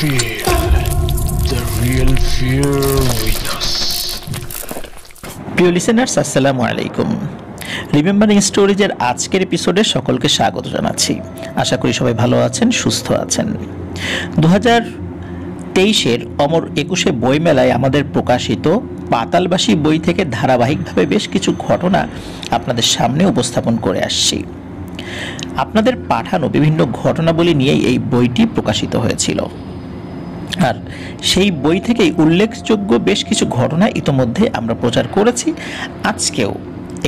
Feel the real fear with us. প্রিয় listeners, আসসালামু আলাইকুম। রিমেম্বারিং স্টোরিজের আজকের এপিসোডে সকলকে স্বাগত জানাচ্ছি। আশা করি সবাই ভালো আছেন, সুস্থ আছেন। 2023-এর অমর 21শে বইমেলায় আমাদের প্রকাশিত পাতালবাসী বই থেকে ধারাবাহিকভাবে বেশ কিছু ঘটনা আপনাদের সামনে উপস্থাপন করে আসছি। আপনাদের পাঠানো বিভিন্ন ঘটনাবলী নিয়েই এই বইটি প্রকাশিত হয়েছিল, আর সেই বই থেকেই উল্লেখযোগ্য বেশ কিছু ঘটনা ইতোমধ্যে আমরা প্রচার করেছি। আজকেও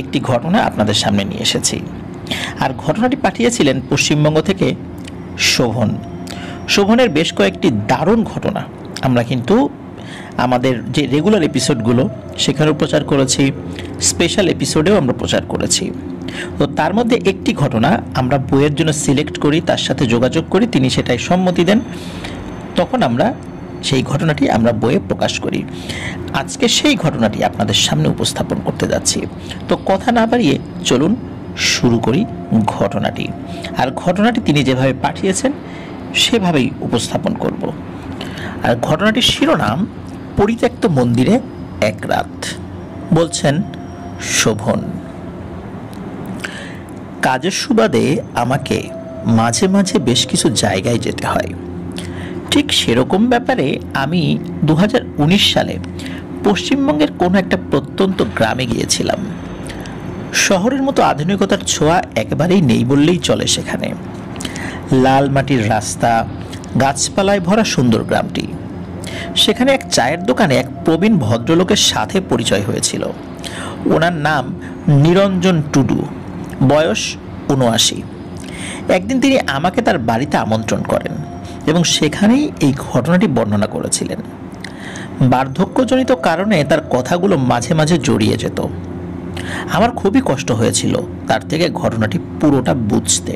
একটি ঘটনা আপনাদের সামনে নিয়ে এসেছি, আর ঘটনাটি পাঠিয়েছিলেন পশ্চিমবঙ্গ থেকে শোভনের বেশ কয়েকটি দারুণ ঘটনা আমরা কিন্তু আমাদের যে রেগুলার এপিসোডগুলো সেখানেও প্রচার করেছি, স্পেশাল এপিসোডেও আমরা প্রচার করেছি। তো তার মধ্যে একটি ঘটনা আমরা বইয়ের জন্য সিলেক্ট করি, তার সাথে যোগাযোগ করি, তিনি সেটাই সম্মতি দেন, তখন আমরা সেই ঘটনাটি আমরা বইয়ে প্রকাশ করি। আজকে সেই ঘটনাটি আপনাদের সামনে উপস্থাপন করতে যাচ্ছি। তো কথা না বাড়িয়ে চলুন শুরু করি ঘটনাটি। আর ঘটনাটি তিনি যেভাবে পাঠিয়েছেন সেভাবেই উপস্থাপন করব। আর ঘটনাটির শিরোনাম পরিত্যক্ত মন্দিরে এক রাত। বলছেন শোভন। কাজের সুবাদে আমাকে মাঝে মাঝে বেশ কিছু জায়গায় যেতে হয়। ঠিক সেরকম ব্যাপারে আমি 2019 সালে পশ্চিমবঙ্গের কোনো একটা প্রত্যন্ত গ্রামে গিয়েছিলাম। শহরের মতো আধুনিকতার ছোঁয়া একেবারেই নেই বললেই চলে সেখানে। লাল মাটির রাস্তা, গাছপালায় ভরা সুন্দর গ্রামটি। সেখানে এক চায়ের দোকানে এক প্রবীণ ভদ্রলোকের সাথে পরিচয় হয়েছিল। ওনার নাম নিরঞ্জন টুডু, বয়স 79। একদিন তিনি আমাকে তার বাড়িতে আমন্ত্রণ করেন এবং সেখানেই এই ঘটনাটি বর্ণনা করেছিলেন। বার্ধক্যজনিত কারণে তার কথাগুলো মাঝে মাঝে জড়িয়ে যেত। আমার খুবই কষ্ট হয়েছিল তার থেকে ঘটনাটি পুরোটা বুঝতে।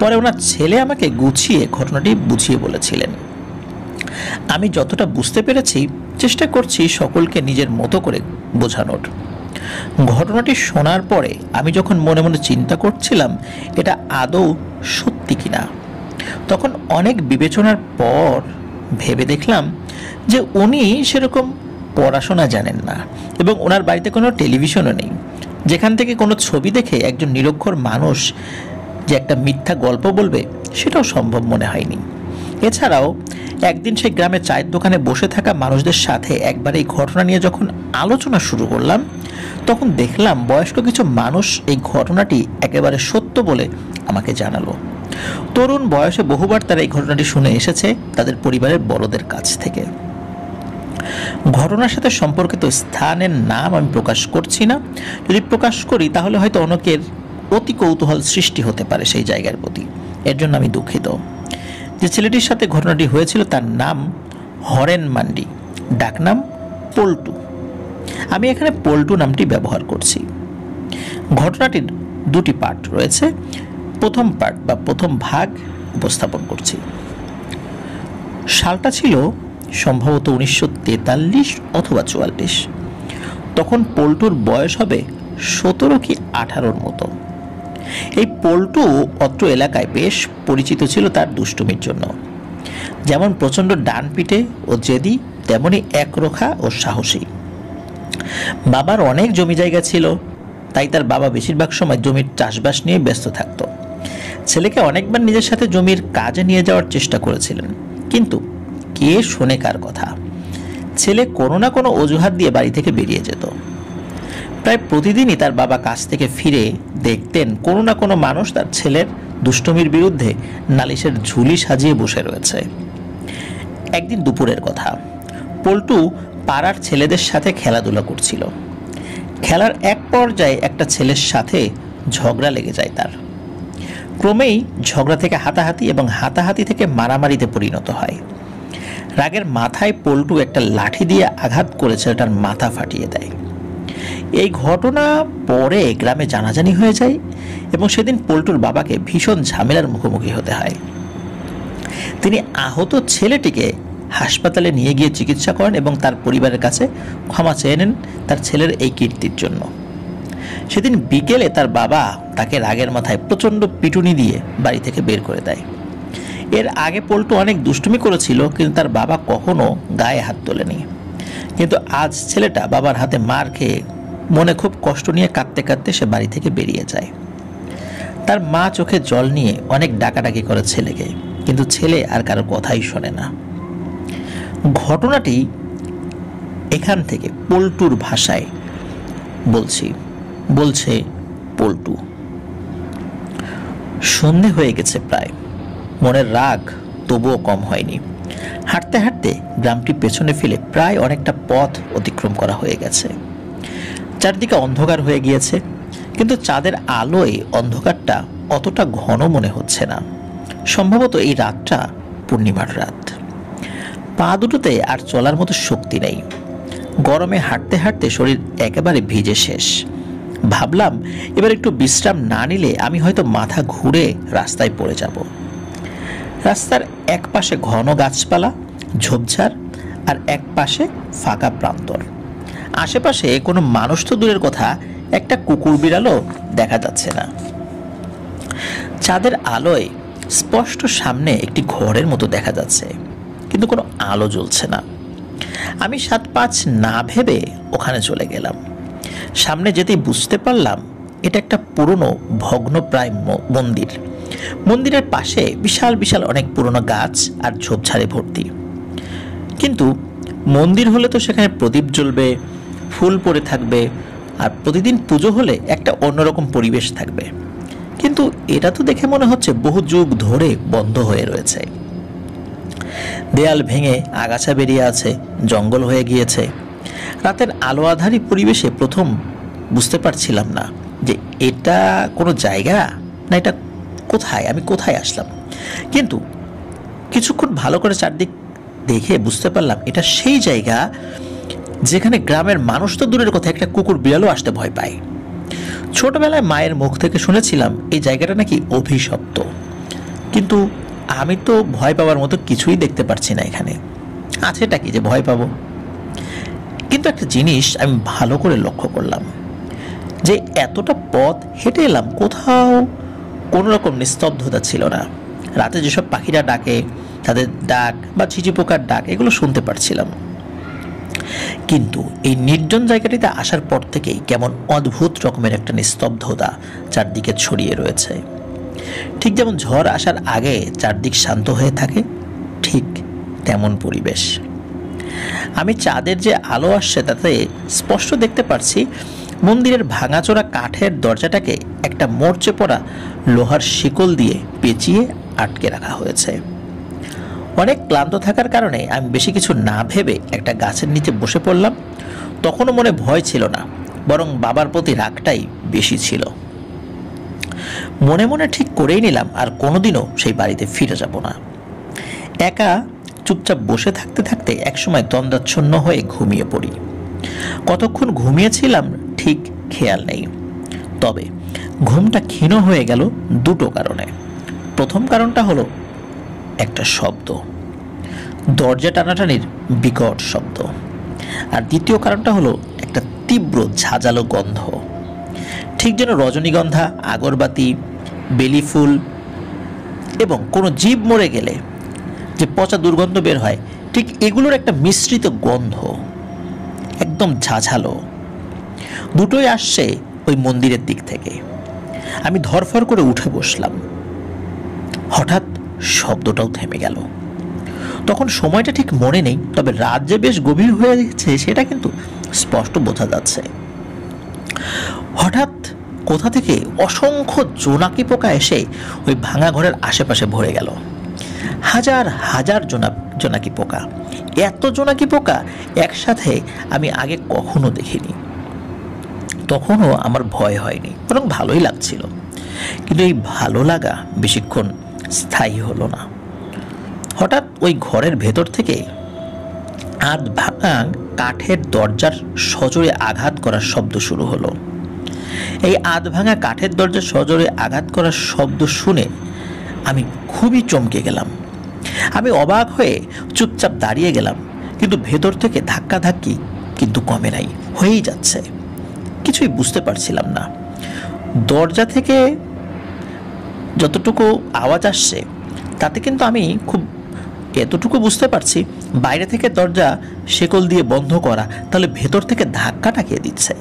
পরে ওনার ছেলে আমাকে গুছিয়ে ঘটনাটি বুঝিয়ে বলেছিলেন। আমি যতটা বুঝতে পেরেছি চেষ্টা করছি সকলকে নিজের মতো করে বোঝানোর। ঘটনাটি শোনার পরে আমি যখন মনে মনে চিন্তা করছিলাম এটা আদৌ সত্যি কিনা, তখন অনেক বিবেচনার পর ভেবে দেখলাম যে উনি সেরকম পড়াশোনা জানেন না এবং ওনার বাড়িতে কোনো টেলিভিশনও নেই, যেখান থেকে কোনো ছবি দেখে একজন নিরক্ষর মানুষ যে একটা মিথ্যা গল্প বলবে সেটাও সম্ভব মনে হয়নি। এছাড়াও একদিন সেই গ্রামে চায়ের দোকানে বসে থাকা মানুষদের সাথে একবার এই ঘটনা নিয়ে যখন আলোচনা শুরু করলাম, তখন দেখলাম বয়স্ক কিছু মানুষ এই ঘটনাটি একেবারে সত্য বলে আমাকে জানালো। তরুণ বয়সে বহুবার তারা এই ঘটনাটি শুনে এসেছে তাদের পরিবারের বড়দের কাছ থেকে। ঘটনার সাথে সম্পর্কিত স্থানের নাম আমি প্রকাশ করছি না। যদি প্রকাশ করি তাহলে হয়তো অনেকের অতি কৌতূহল সৃষ্টি হতে পারে সেই জায়গার প্রতি, এর জন্য আমি দুঃখিত। যে ছেলেটির সাথে ঘটনাটি হয়েছিল তার নাম হরেন মান্ডি, ডাকনাম পল্টু। আমি এখানে পল্টু নামটি ব্যবহার করছি। ঘটনাটির দুটি পার্ট রয়েছে। প্রথম পার্ট বা প্রথম ভাগ উপস্থাপন করছি। সালটা ছিল সম্ভবত 1943 অথবা 44। তখন পল্টুর বয়স হবে 17 কি 18-র মতো। এই পল্টু অত্র এলাকায় বেশ পরিচিত ছিল তার দুষ্টুমির জন্য। যেমন প্রচণ্ড ডানপিটে ও জেদি, তেমনি একরোখা ও সাহসী। বাবার অনেক জমি জায়গা ছিল, তাই তার বাবা বেশিরভাগ সময় জমির চাষবাস নিয়ে ব্যস্ত থাকত। ছেলেকে অনেকবার নিজের সাথে জমির কাজে নিয়ে যাওয়ার চেষ্টা করেছিলেন, কিন্তু কে শোনে কার কথা। ছেলে কোনো না কোনো অজুহাত দিয়ে বাড়ি থেকে বেরিয়ে যেত। প্রায় প্রতিদিনই তার বাবা কাজ থেকে ফিরে দেখতেন কোনো না কোনো মানুষ তার ছেলের দুষ্টুমির বিরুদ্ধে নালিশের ঝুলি সাজিয়ে বসে রয়েছে। একদিন দুপুরের কথা, পল্টু পাড়ার ছেলেদের সাথে খেলাধুলা করছিল। খেলার এক পর্যায়ে একটা ছেলের সাথে ঝগড়া লেগে যায় তার। ক্রমেই ঝগড়া থেকে হাতাহাতি এবং হাতাহাতি থেকে মারামারিতে পরিণত হয়। রাগের মাথায় পল্টু একটা লাঠি দিয়ে আঘাত করে ছেলেটার মাথা ফাটিয়ে দেয়। এই ঘটনা পরে গ্রামে জানাজানি হয়ে যায় এবং সেদিন পল্টুর বাবাকে ভীষণ ঝামেলার মুখোমুখি হতে হয়। তিনি আহত ছেলেটিকে হাসপাতালে নিয়ে গিয়ে চিকিৎসা করেন এবং তার পরিবারের কাছে ক্ষমা চেয়ে নেন তার ছেলের এই কীর্তির জন্য। সেদিন বিকেলে তার বাবা তাকে রাগের মাথায় প্রচণ্ড পিটুনি দিয়ে বাড়ি থেকে বের করে দেয়। এর আগে পল্টু অনেক দুষ্টুমি করেছিল, কিন্তু তার বাবা কখনো গায়ে হাত তোলেনি। কিন্তু আজ ছেলেটা বাবার হাতে মার খেয়ে মনে খুব কষ্ট নিয়ে কাঁদতে কাঁদতে সে বাড়ি থেকে বেরিয়ে যায়। তার মা চোখে জল নিয়ে অনেক ডাকাডাকি করে ছেলেকে, কিন্তু ছেলে আর কারো কথাই শোনে না। ঘটনাটি এখান থেকে পল্টুর ভাষায় বলছে পল্টু। সন্ধে হয়ে গেছে প্রায়, মনের রাগ তবুও কম হয়নি। হাঁটতে হাঁটতে গ্রামটি পেছনে ফেলে প্রায় অনেকটা পথ অতিক্রম করা হয়ে গেছে। চারদিকে অন্ধকার হয়ে গিয়েছে, কিন্তু চাঁদের আলোয় অন্ধকারটা অতটা ঘন মনে হচ্ছে না। সম্ভবত এই রাতটা পূর্ণিমার রাত। পা দুটোতে আর চলার মতো শক্তি নেই। গরমে হাঁটতে হাঁটতে শরীর একেবারে ভিজে শেষ। ভাবলাম এবার একটু বিশ্রাম না নিলে আমি হয়তো মাথা ঘুরে রাস্তায় পড়ে যাব। রাস্তার এক পাশে ঘন গাছপালা, ঝোপঝাড়, আর এক পাশে ফাঁকা প্রান্তর। আশেপাশে কোনো মানুষ তো দূরের কথা, একটা কুকুর বিড়ালও দেখা যাচ্ছে না। চাঁদের আলোয় স্পষ্ট সামনে একটি ঘরের মতো দেখা যাচ্ছে, কিন্তু কোনো আলো জ্বলছে না। আমি 7-5 না ভেবে ওখানে চলে গেলাম। সামনে যেতেই বুঝতে পারলাম এটা একটা পুরনো ভগ্নপ্রায় মন্দির। মন্দিরের পাশে বিশাল বিশাল অনেক পুরনো গাছ আর ঝোপঝাড়ে ভর্তি। কিন্তু মন্দির হলে তো সেখানে প্রদীপ জ্বলবে, ফুল পড়ে থাকবে, আর প্রতিদিন পুজো হলে একটা অন্যরকম পরিবেশ থাকবে। কিন্তু এটা তো দেখে মনে হচ্ছে বহু যুগ ধরে বন্ধ হয়ে রয়েছে। দেয়াল ভেঙে আগাছা বেরিয়ে আছে, জঙ্গল হয়ে গিয়েছে। রাতের আলো আধারী পরিবেশে প্রথম বুঝতে পারছিলাম না যে এটা কোনো জায়গা না, এটা কোথায়, আমি কোথায় আসলাম। কিন্তু কিছুক্ষণ ভালো করে চারদিক দেখে বুঝতে পারলাম এটা সেই জায়গা যেখানে গ্রামের মানুষ তো দূরের কথা, একটা কুকুর বিড়ালও আসতে ভয় পায়। ছোটবেলায় মায়ের মুখ থেকে শুনেছিলাম এই জায়গাটা নাকি অভিশপ্ত, কিন্তু আমি তো ভয় পাওয়ার মতো কিছুই দেখতে পারছি না এখানে। আছেটা কি যে ভয় পাবো? কিন্তু একটা জিনিস আমি ভালো করে লক্ষ্য করলাম যে এতটা পথ হেঁটে এলাম, কোথাও কোনো রকম নিস্তব্ধতা ছিল না। রাতে যেসব পাখিরা ডাকে তাদের ডাক বা ঝিঝি পোকার ডাক এগুলো শুনতে পারছিলাম। কিন্তু এই নির্জন জায়গাটিতে আসার পর থেকেই কেমন অদ্ভুত রকমের একটা নিস্তব্ধতা চারদিকে ছড়িয়ে রয়েছে। ঠিক যেমন ঝড় আসার আগে চারদিক শান্ত হয়ে থাকে, ঠিক তেমন পরিবেশ। আমি চাঁদের যে আলো আসছে তাতে স্পষ্ট দেখতে পাচ্ছি মন্দিরের ভাঙাচোরা কাঠের দরজাটাকে একটা মরচে পড়া লোহার শিকল দিয়ে পেঁচিয়ে আটকে রাখা হয়েছে। অনেক ক্লান্ত থাকার কারণে আমি বেশি কিছু না ভেবে একটা গাছের নিচে বসে পড়লাম। তখনও মনে ভয় ছিল না, বরং বাবার প্রতি রাগটাই বেশি ছিল। মনে মনে ঠিক করেই নিলাম আর কোনোদিনও সেই বাড়িতে ফিরে যাব না। একা চুপচাপ বসে থাকতে থাকতে একসময় তন্দ্রাচ্ছন্ন হয়ে ঘুমিয়ে পড়ি। কতক্ষণ ঘুমিয়েছিলাম ঠিক খেয়াল নেই, তবে ঘুমটা ক্ষীণ হয়ে গেল দুটো কারণে। প্রথম কারণটা হলো একটা শব্দ, দরজা টানাটানির বিকট শব্দ। আর দ্বিতীয় কারণটা হলো একটা তীব্র ঝাঁঝালো গন্ধ, ঠিক যেন রজনীগন্ধা, আগরবাতি, বেলি ফুল এবং কোনো জীব মরে গেলে যে পচা দুর্গন্ধ বের হয়, ঠিক এগুলোর একটা মিশ্রিত গন্ধ, একদম ঝাঁঝালো। দুটোই আসছে ওই মন্দিরের দিক থেকে। আমি ধরফর করে উঠে বসলাম। হঠাৎ শব্দটাও থেমে গেল। তখন সময়টা ঠিক মনে নেই, তবে রাত যে বেশ গভীর হয়ে গেছে সেটা কিন্তু স্পষ্ট বোঝা যাচ্ছে। হঠাৎ কোথা থেকে অসংখ্য জোনাকি পোকা এসে ওই ভাঙা ঘরের আশেপাশে ভরে গেল। হাজার হাজার জোনাকি পোকা। এত জোনাকি পোকা একসাথে আমি আগে কখনো দেখিনি। তখনও আমার ভয় হয়নি, বরং ভালোই লাগছিল। কিন্তু এই ভালো লাগা বেশিক্ষণ স্থায়ী হলো না। হঠাৎ ওই ঘরের ভেতর থেকে আধ ভাঙা কাঠের দরজার সজোরে আঘাত করার শব্দ শুরু হলো। এই আধ ভাঙা কাঠের দরজার সজোরে আঘাত করার শব্দ শুনে আমি খুবই চমকে গেলাম। আমি অবাক হয়ে চুপচাপ দাঁড়িয়ে গেলাম, কিন্তু ভেতর থেকে ধাক্কাধাক্কি কিন্তু কমে নাই, হয়েই যাচ্ছে। কিছুই বুঝতে পারছিলাম না। দরজা থেকে যতটুকু আওয়াজ আসছে তাতে কিন্তু আমি খুব এতটুকু বুঝতে পারছি, বাইরে থেকে দরজা শেকল দিয়ে বন্ধ করা, তাহলে ভেতর থেকে ধাক্কাটা কে দিচ্ছে।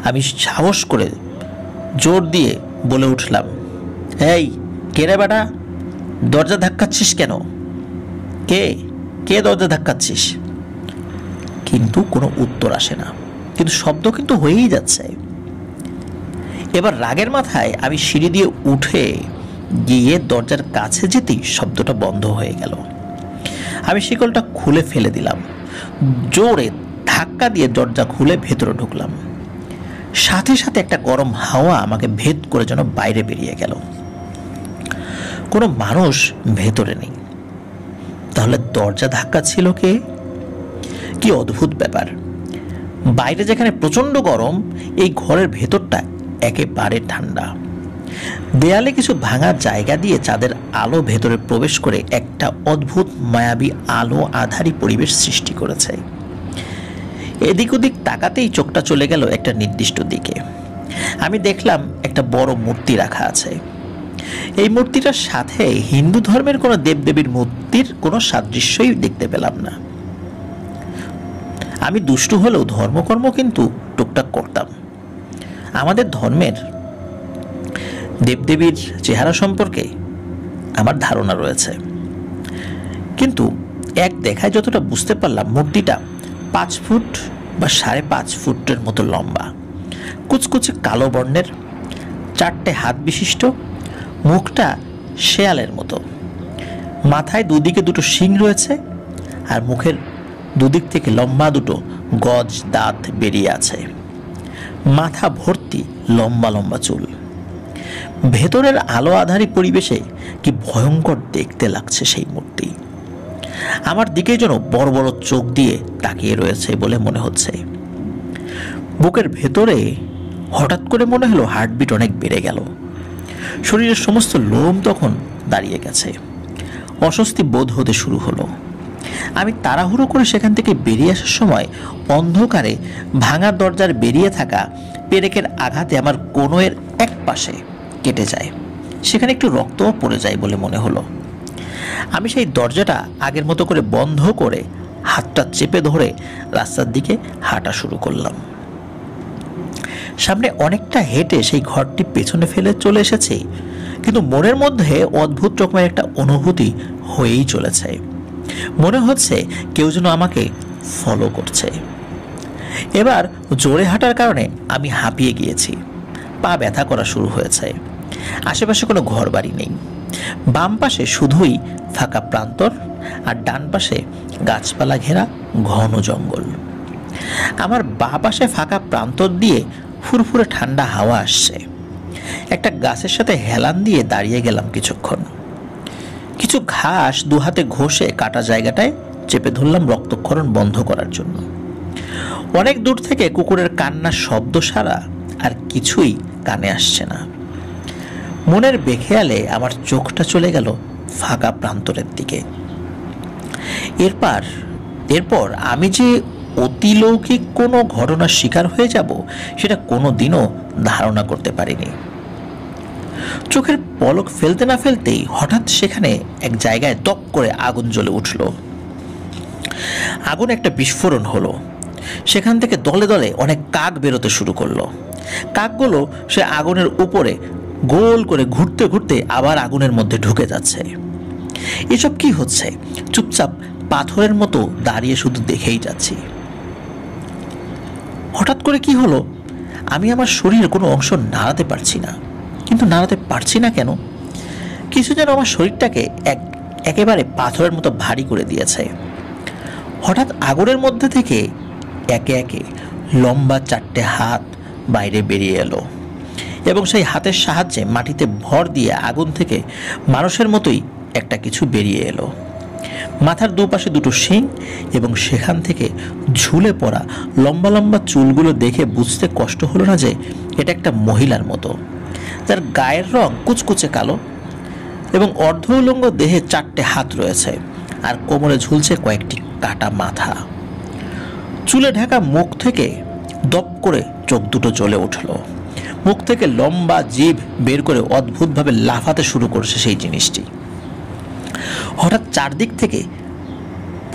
আমি সাহস করে জোর দিয়ে বলে উঠলাম, এই কে রে বেটা, দরজা ধাক্কাচ্ছিস কেন? কে কে দরজা ধাক্কাচ্ছিস? কিন্তু কোনো উত্তর আসে না, কিন্তু শব্দ কিন্তু হয়েই যাচ্ছে। এবার রাগের মাথায় আমি সিঁড়ি দিয়ে উঠে গিয়ে দরজার কাছে যেতেই শব্দটা বন্ধ হয়ে গেল। আমি শিকলটা খুলে ফেলে দিলাম, জোরে ধাক্কা দিয়ে দরজা খুলে ভেতরে ঢুকলাম। সাথে সাথে একটা গরম হাওয়া আমাকে ভেদ করে যেন বাইরে বেরিয়ে গেল। কোনো মানুষ ভেতরে নেই, তাহলে দরজা ধাক্কা ছিল কে? কি অদ্ভুত ব্যাপার, বাইরে যেখানে প্রচন্ড গরম, এই ঘরের ভেতরটা একেবারে ঠান্ডা। দেয়ালে কিছু ভাঙা জায়গা দিয়ে চাঁদের আলো ভেতরে প্রবেশ করে একটা অদ্ভুত মায়াবী আলো আধারী পরিবেশ সৃষ্টি করেছে। এদিক ওদিক তাকাতেই চোখটা চলে গেল একটা নির্দিষ্ট দিকে। আমি দেখলাম একটা বড় মূর্তি রাখা আছে। এই মূর্তিটার সাথে হিন্দু ধর্মের কোনো দেবদেবীর মূর্তির কোনো সাদৃশ্যই দেখতে পেলাম না। আমি দুষ্টু হলেও ধর্মকর্ম কিন্তু টুকটাক করতাম। আমাদের ধর্মের দেবদেবীর চেহারা সম্পর্কে আমার ধারণা রয়েছে, কিন্তু এক দেখায় যতটা বুঝতে পারলাম, মূর্তিটা 5 ফুট বা 5.5 ফুটের মতো লম্বা, কুচকুচে কালো বর্ণের, 4টে হাত বিশিষ্ট, মুখটা শেয়ালের মতো, মাথায় দুদিকে 2টো শিং রয়েছে, আর মুখের দুদিক থেকে লম্বা 2টো গজ দাঁত বেরিয়ে আছে। মাথা ভর্তি লম্বা লম্বা চুল। ভেতরের আলো আধারী পরিবেশে কি ভয়ঙ্কর দেখতে লাগছে সেই মূর্তি। আমার দিকে যেন বড় বড় চোখ দিয়ে তাকিয়ে রয়েছে বলে মনে হচ্ছে। বুকের ভেতরে হঠাৎ করে মনে হলো হার্টবিট অনেক বেড়ে গেল। শরীরের সমস্ত লোম তখন দাঁড়িয়ে গেছে। অস্বস্তি বোধ হতে শুরু হলো। আমি তাড়াহুড়ো করে সেখান থেকে বেরিয়ে আসার সময় অন্ধকারে ভাঙা দরজার বেরিয়ে থাকা পেরেকের আঘাতে আমার কোণের এক পাশে কেটে যায়, সেখানে একটু রক্তও পড়ে যায় বলে মনে হলো। আমি সেই দরজাটা আগের মতো করে বন্ধ করে হাতটা চেপে ধরে রাস্তার দিকে হাঁটা শুরু করলাম। সামনে অনেকটা হেঁটে সেই ঘরটি পেছনে ফেলে চলে এসেছি, কিন্তু মনের মধ্যে অদ্ভুত রকমের একটা অনুভূতি হয়েই চলেছে। মনে হচ্ছে কেউ যেন আমাকে ফলো করছে। এবার জোরে হাঁটার কারণে আমি হাঁপিয়ে গিয়েছি, পা ব্যথা করা শুরু হয়েছে। আশেপাশে কোনো ঘর বাড়ি নেই। বাম পাশে শুধুই ফাঁকা প্রান্তর, আর ডান পাশে গাছপালা ঘেরা ঘন জঙ্গল। আমার বাঁ পাশে ফাঁকা প্রান্তর দিয়ে ফুরফুরে ঠান্ডা হাওয়া আসছে। একটা গাছের সাথে হেলান দিয়ে দাঁড়িয়ে গেলাম কিছুক্ষণ। কিছু ঘাস 2 হাতে ঘষে কাটা জায়গাটায় চেপে ধরলাম রক্তক্ষরণ বন্ধ করার জন্য। অনেক দূর থেকে কুকুরের কান্নার শব্দ ছাড়া আর কিছুই কানে আসছে না। মনের বেখেয়ালে আমার চোখটা চলে গেল ফাঁকা প্রান্তরের দিকে। এরপর আমি যে অতিলৌকিক কোনো ঘটনার শিকার হয়ে যাব সেটা কোনোদিনও ধারণা করতে পারিনি। চোখের পলক ফেলতে না ফেলতেই হঠাৎ সেখানে এক জায়গায় দপ করে আগুন জ্বলে উঠল। আগুন একটা বিস্ফোরণ হলো। সেখান থেকে দলে দলে অনেক কাক বেরোতে শুরু করলো। কাকগুলো সে আগুনের উপরে গোল করে ঘুরতে ঘুরতে আবার আগুনের মধ্যে ঢুকে যাচ্ছে। এসব কি হচ্ছে? চুপচাপ পাথরের মতো দাঁড়িয়ে শুধু দেখেই যাচ্ছি। হঠাৎ করে কি হলো, আমি আমার শরীরের কোনো অংশ নাড়াতে পারছি না। কিন্তু নাড়াতে পারছি না কেন? কিছু যেন আমার শরীরটাকে একেবারে পাথরের মতো ভারী করে দিয়েছে। হঠাৎ আগুনের মধ্যে থেকে একে একে লম্বা 4টে হাত বাইরে বেরিয়ে এলো, এবং সেই হাতের সাহায্যে মাটিতে ভর দিয়ে আগুন থেকে মানুষের মতোই একটা কিছু বেরিয়ে এলো। মাথার দুপাশে 2টো শিং, এবং সেখান থেকে ঝুলে পড়া লম্বা লম্বা চুলগুলো দেখে বুঝতে কষ্ট হলো না যে এটা একটা মহিলার মতো, যার গায়ের রং কুচকুচে কালো, এবং অর্ধ উলঙ্গ দেহে 4টে হাত রয়েছে, আর কোমরে ঝুলছে কয়েকটি কাটা মাথা। চুলে ঢাকা মুখ থেকে দপ করে চোখ দুটো জ্বলে উঠল। মুখ থেকে লম্বা জিভ বের করে অদ্ভুতভাবে লাফাতে শুরু করেছে সেই জিনিসটি। হঠাৎ চারদিক থেকে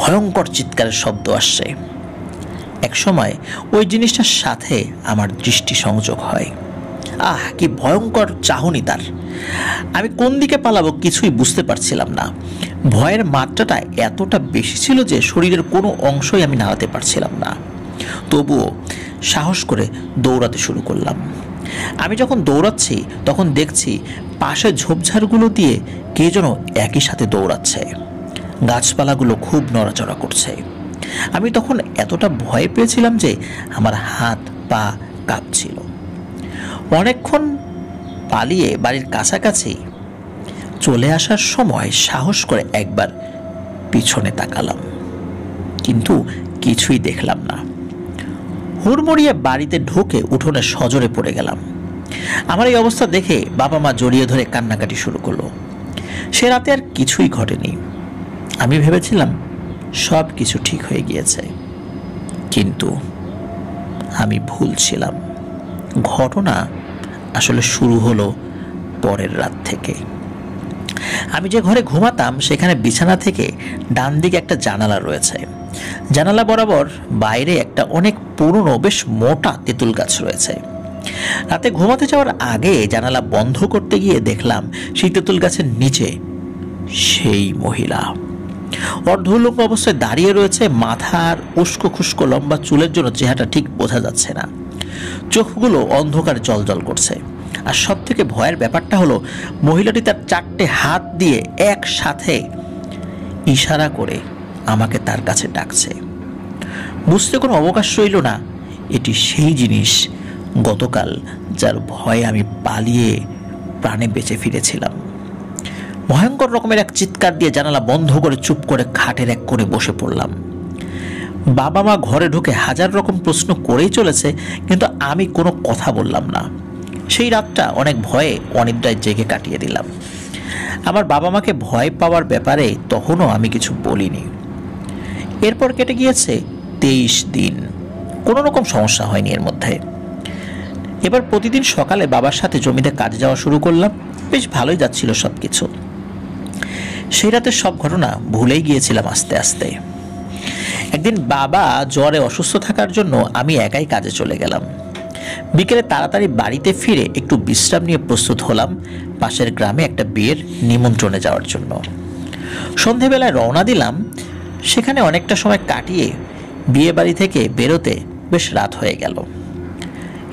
ভয়ঙ্কর চিৎকারের শব্দ আসছে। একসময় ওই জিনিসটার সাথে আমার দৃষ্টি সংযোগ হয়। কি ভয়ঙ্কর চাহনি তার! আমি কোন দিকে পালাবো কিছুই বুঝতে পারছিলাম না। ভয়ের মাত্রাটা এতটা বেশি ছিল যে শরীরের কোনো অংশই আমি নাড়াতে পারছিলাম না। তবুও সাহস করে দৌড়াতে শুরু করলাম। আমি যখন দৌড়াচ্ছি তখন দেখছি পাশে ঝোপঝাড়গুলো দিয়ে কে যেন একই সাথে দৌড়াচ্ছে। গাছপালাগুলো খুব নড়াচড়া করছে। আমি তখন এতটা ভয় পেয়েছিলাম যে আমার হাত পা কাঁপছিল। অনেকক্ষণ পালিয়ে বাড়ির কাছাকাছি চলে আসার সময় সাহস করে একবার পিছনে তাকালাম, কিন্তু কিছুই দেখলাম না। হুড়মুড়িয়ে বাড়িতে ঢুকে উঠোনে সজোরে পড়ে গেলাম। আমার এই অবস্থা দেখে বাবা মা জড়িয়ে ধরে কান্নাকাটি শুরু করলো। সে রাতে আর কিছুই ঘটেনি। আমি ভেবেছিলাম সব কিছু ঠিক হয়ে গিয়েছে, কিন্তু আমি ভুল ছিলাম। ঘটনা আসলে শুরু হলো পরের রাত থেকে। আমি যে ঘরে ঘুমাতাম সেখানে বিছানা থেকে ডান দিকে একটা জানালা রয়েছে। জানালা বরাবর বাইরে একটা অনেক পুরনো বেশ মোটা তেঁতুল গাছ রয়েছে। রাতে ঘুমাতে যাওয়ার আগে জানালা বন্ধ করতে গিয়ে দেখলাম সেই তেঁতুল গাছের নিচে সেই মহিলা অর্ধউলঙ্গ অবস্থায় দাঁড়িয়ে রয়েছে। মাথার উস্কো খুস্কো লম্বা চুলের জন্য চেহারাটা ঠিক বোঝা যাচ্ছে না। চোখগুলো অন্ধকার জলজল করছে। আর সব থেকে ভয়ের ব্যাপারটা হলো মহিলাটি তার 4টে হাত দিয়ে একসাথে ইশারা করে আমাকে তার কাছে ডাকছে। বুঝতে কোনো অবকাশ রইল না এটি সেই জিনিস গতকাল যার ভয়ে আমি পালিয়ে প্রাণে বেঁচে ফিরেছিলাম। ভয়ঙ্কর রকমের এক চিৎকার দিয়ে জানালা বন্ধ করে চুপ করে খাটের এক কোণে বসে পড়লাম। বাবা মা ঘরে ঢুকে হাজার রকম প্রশ্ন করেই চলেছে, কিন্তু আমি কোনো কথা বললাম না। সেই রাতটা অনেক ভয়ে অনিদ্রায় জেগে কাটিয়ে দিলাম। আমার বাবা মাকে ভয় পাওয়ার ব্যাপারে তখনও আমি কিছু বলিনি। এরপর কেটে গিয়েছে 23 দিন। কোনো রকম সমস্যা হয়নি এর মধ্যে। এবার প্রতিদিন সকালে বাবার সাথে জমিতে কাজে যাওয়া শুরু করলাম। বেশ ভালোই যাচ্ছিল সব কিছু। সেই রাতের সব ঘটনা ভুলেই গিয়েছিলাম আস্তে আস্তে। একদিন বাবা জ্বরে অসুস্থ থাকার জন্য আমি একাই কাজে চলে গেলাম। বিকেলে তাড়াতাড়ি বাড়িতে ফিরে একটু বিশ্রাম নিয়ে প্রস্তুত হলাম পাশের গ্রামে একটা বিয়ের নিমন্ত্রণে যাওয়ার জন্য। সন্ধেবেলায় রওনা দিলাম। সেখানে অনেকটা সময় কাটিয়ে বিয়ে বাড়ি থেকে বেরোতে বেশ রাত হয়ে গেল।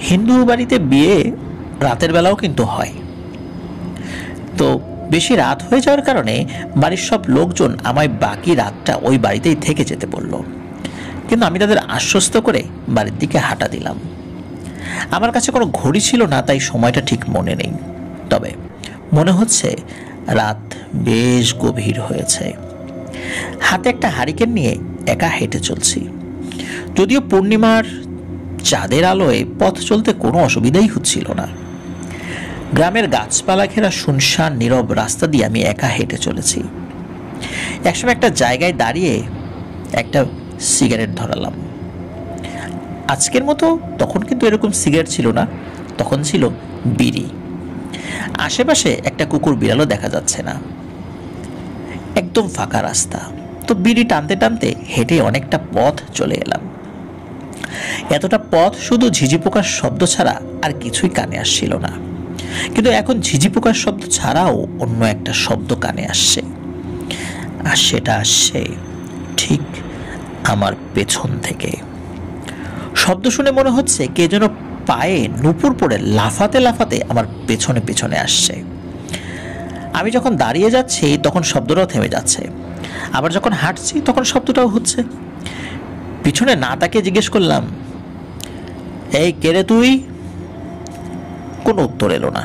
হিন্দু বাড়িতে বিয়ে রাতের বেলাও কিন্তু হয়, তো বেশি রাত হয়ে যাওয়ার কারণে বাড়ির সব লোকজন আমায় বাকি রাতটা ওই বাড়িতেই থেকে যেতে বলল। কিন্তু আমি তাদের আশ্বস্ত করে বাড়ির দিকে হাঁটা দিলাম। আমার কাছে কোনো ঘড়ি ছিল না, তাই সময়টা ঠিক মনে নেই। তবে মনে হচ্ছে রাত বেশ গভীর হয়েছে। হাতে একটা হারিকেন নিয়ে একা হেঁটে চলছি। যদিও পূর্ণিমার চাঁদের আলোয় পথ চলতে কোনো অসুবিধাই হচ্ছিল না। গ্রামের গাছপালা ঘেরা শুনশান নীরব রাস্তা দিয়ে আমি একা হেঁটে চলেছি। একসময় একটা জায়গায় দাঁড়িয়ে একটা সিগারেট ধরালাম। আজকের মতো তখন কিন্তু এরকম সিগারেট ছিল না, তখন ছিল বিড়ি। আশেপাশে একটা কুকুর বিড়ালও দেখা যাচ্ছে না। একদম ফাঁকা রাস্তা। তো বিড়ি টানতে টানতে হেঁটে অনেকটা পথ চলে এলাম। এতটা পথ শুধু ঝিঝি পোকার শব্দ ছাড়া আর কিছুই কানে আসছিল না। কিন্তু এখন ঝিঝি পোকার শব্দ ছাড়াও অন্য একটা শব্দ কানে আসছে। আর সেটা আসছে ঠিক আমার পেছন থেকে। শব্দ শুনে মনে হচ্ছে কে যেন পায়ে নুপুর পড়ে লাফাতে লাফাতে আমার পেছনে পেছনে আসছে। আমি যখন দাঁড়িয়ে যাচ্ছি তখন শব্দটাও থেমে যাচ্ছে। আবার যখন হাঁটছি তখন শব্দটাও হচ্ছে। পিছনে না তাকিয়ে জিজ্ঞেস করলাম, এই কে রে তুই? কোনো উত্তর এলো না।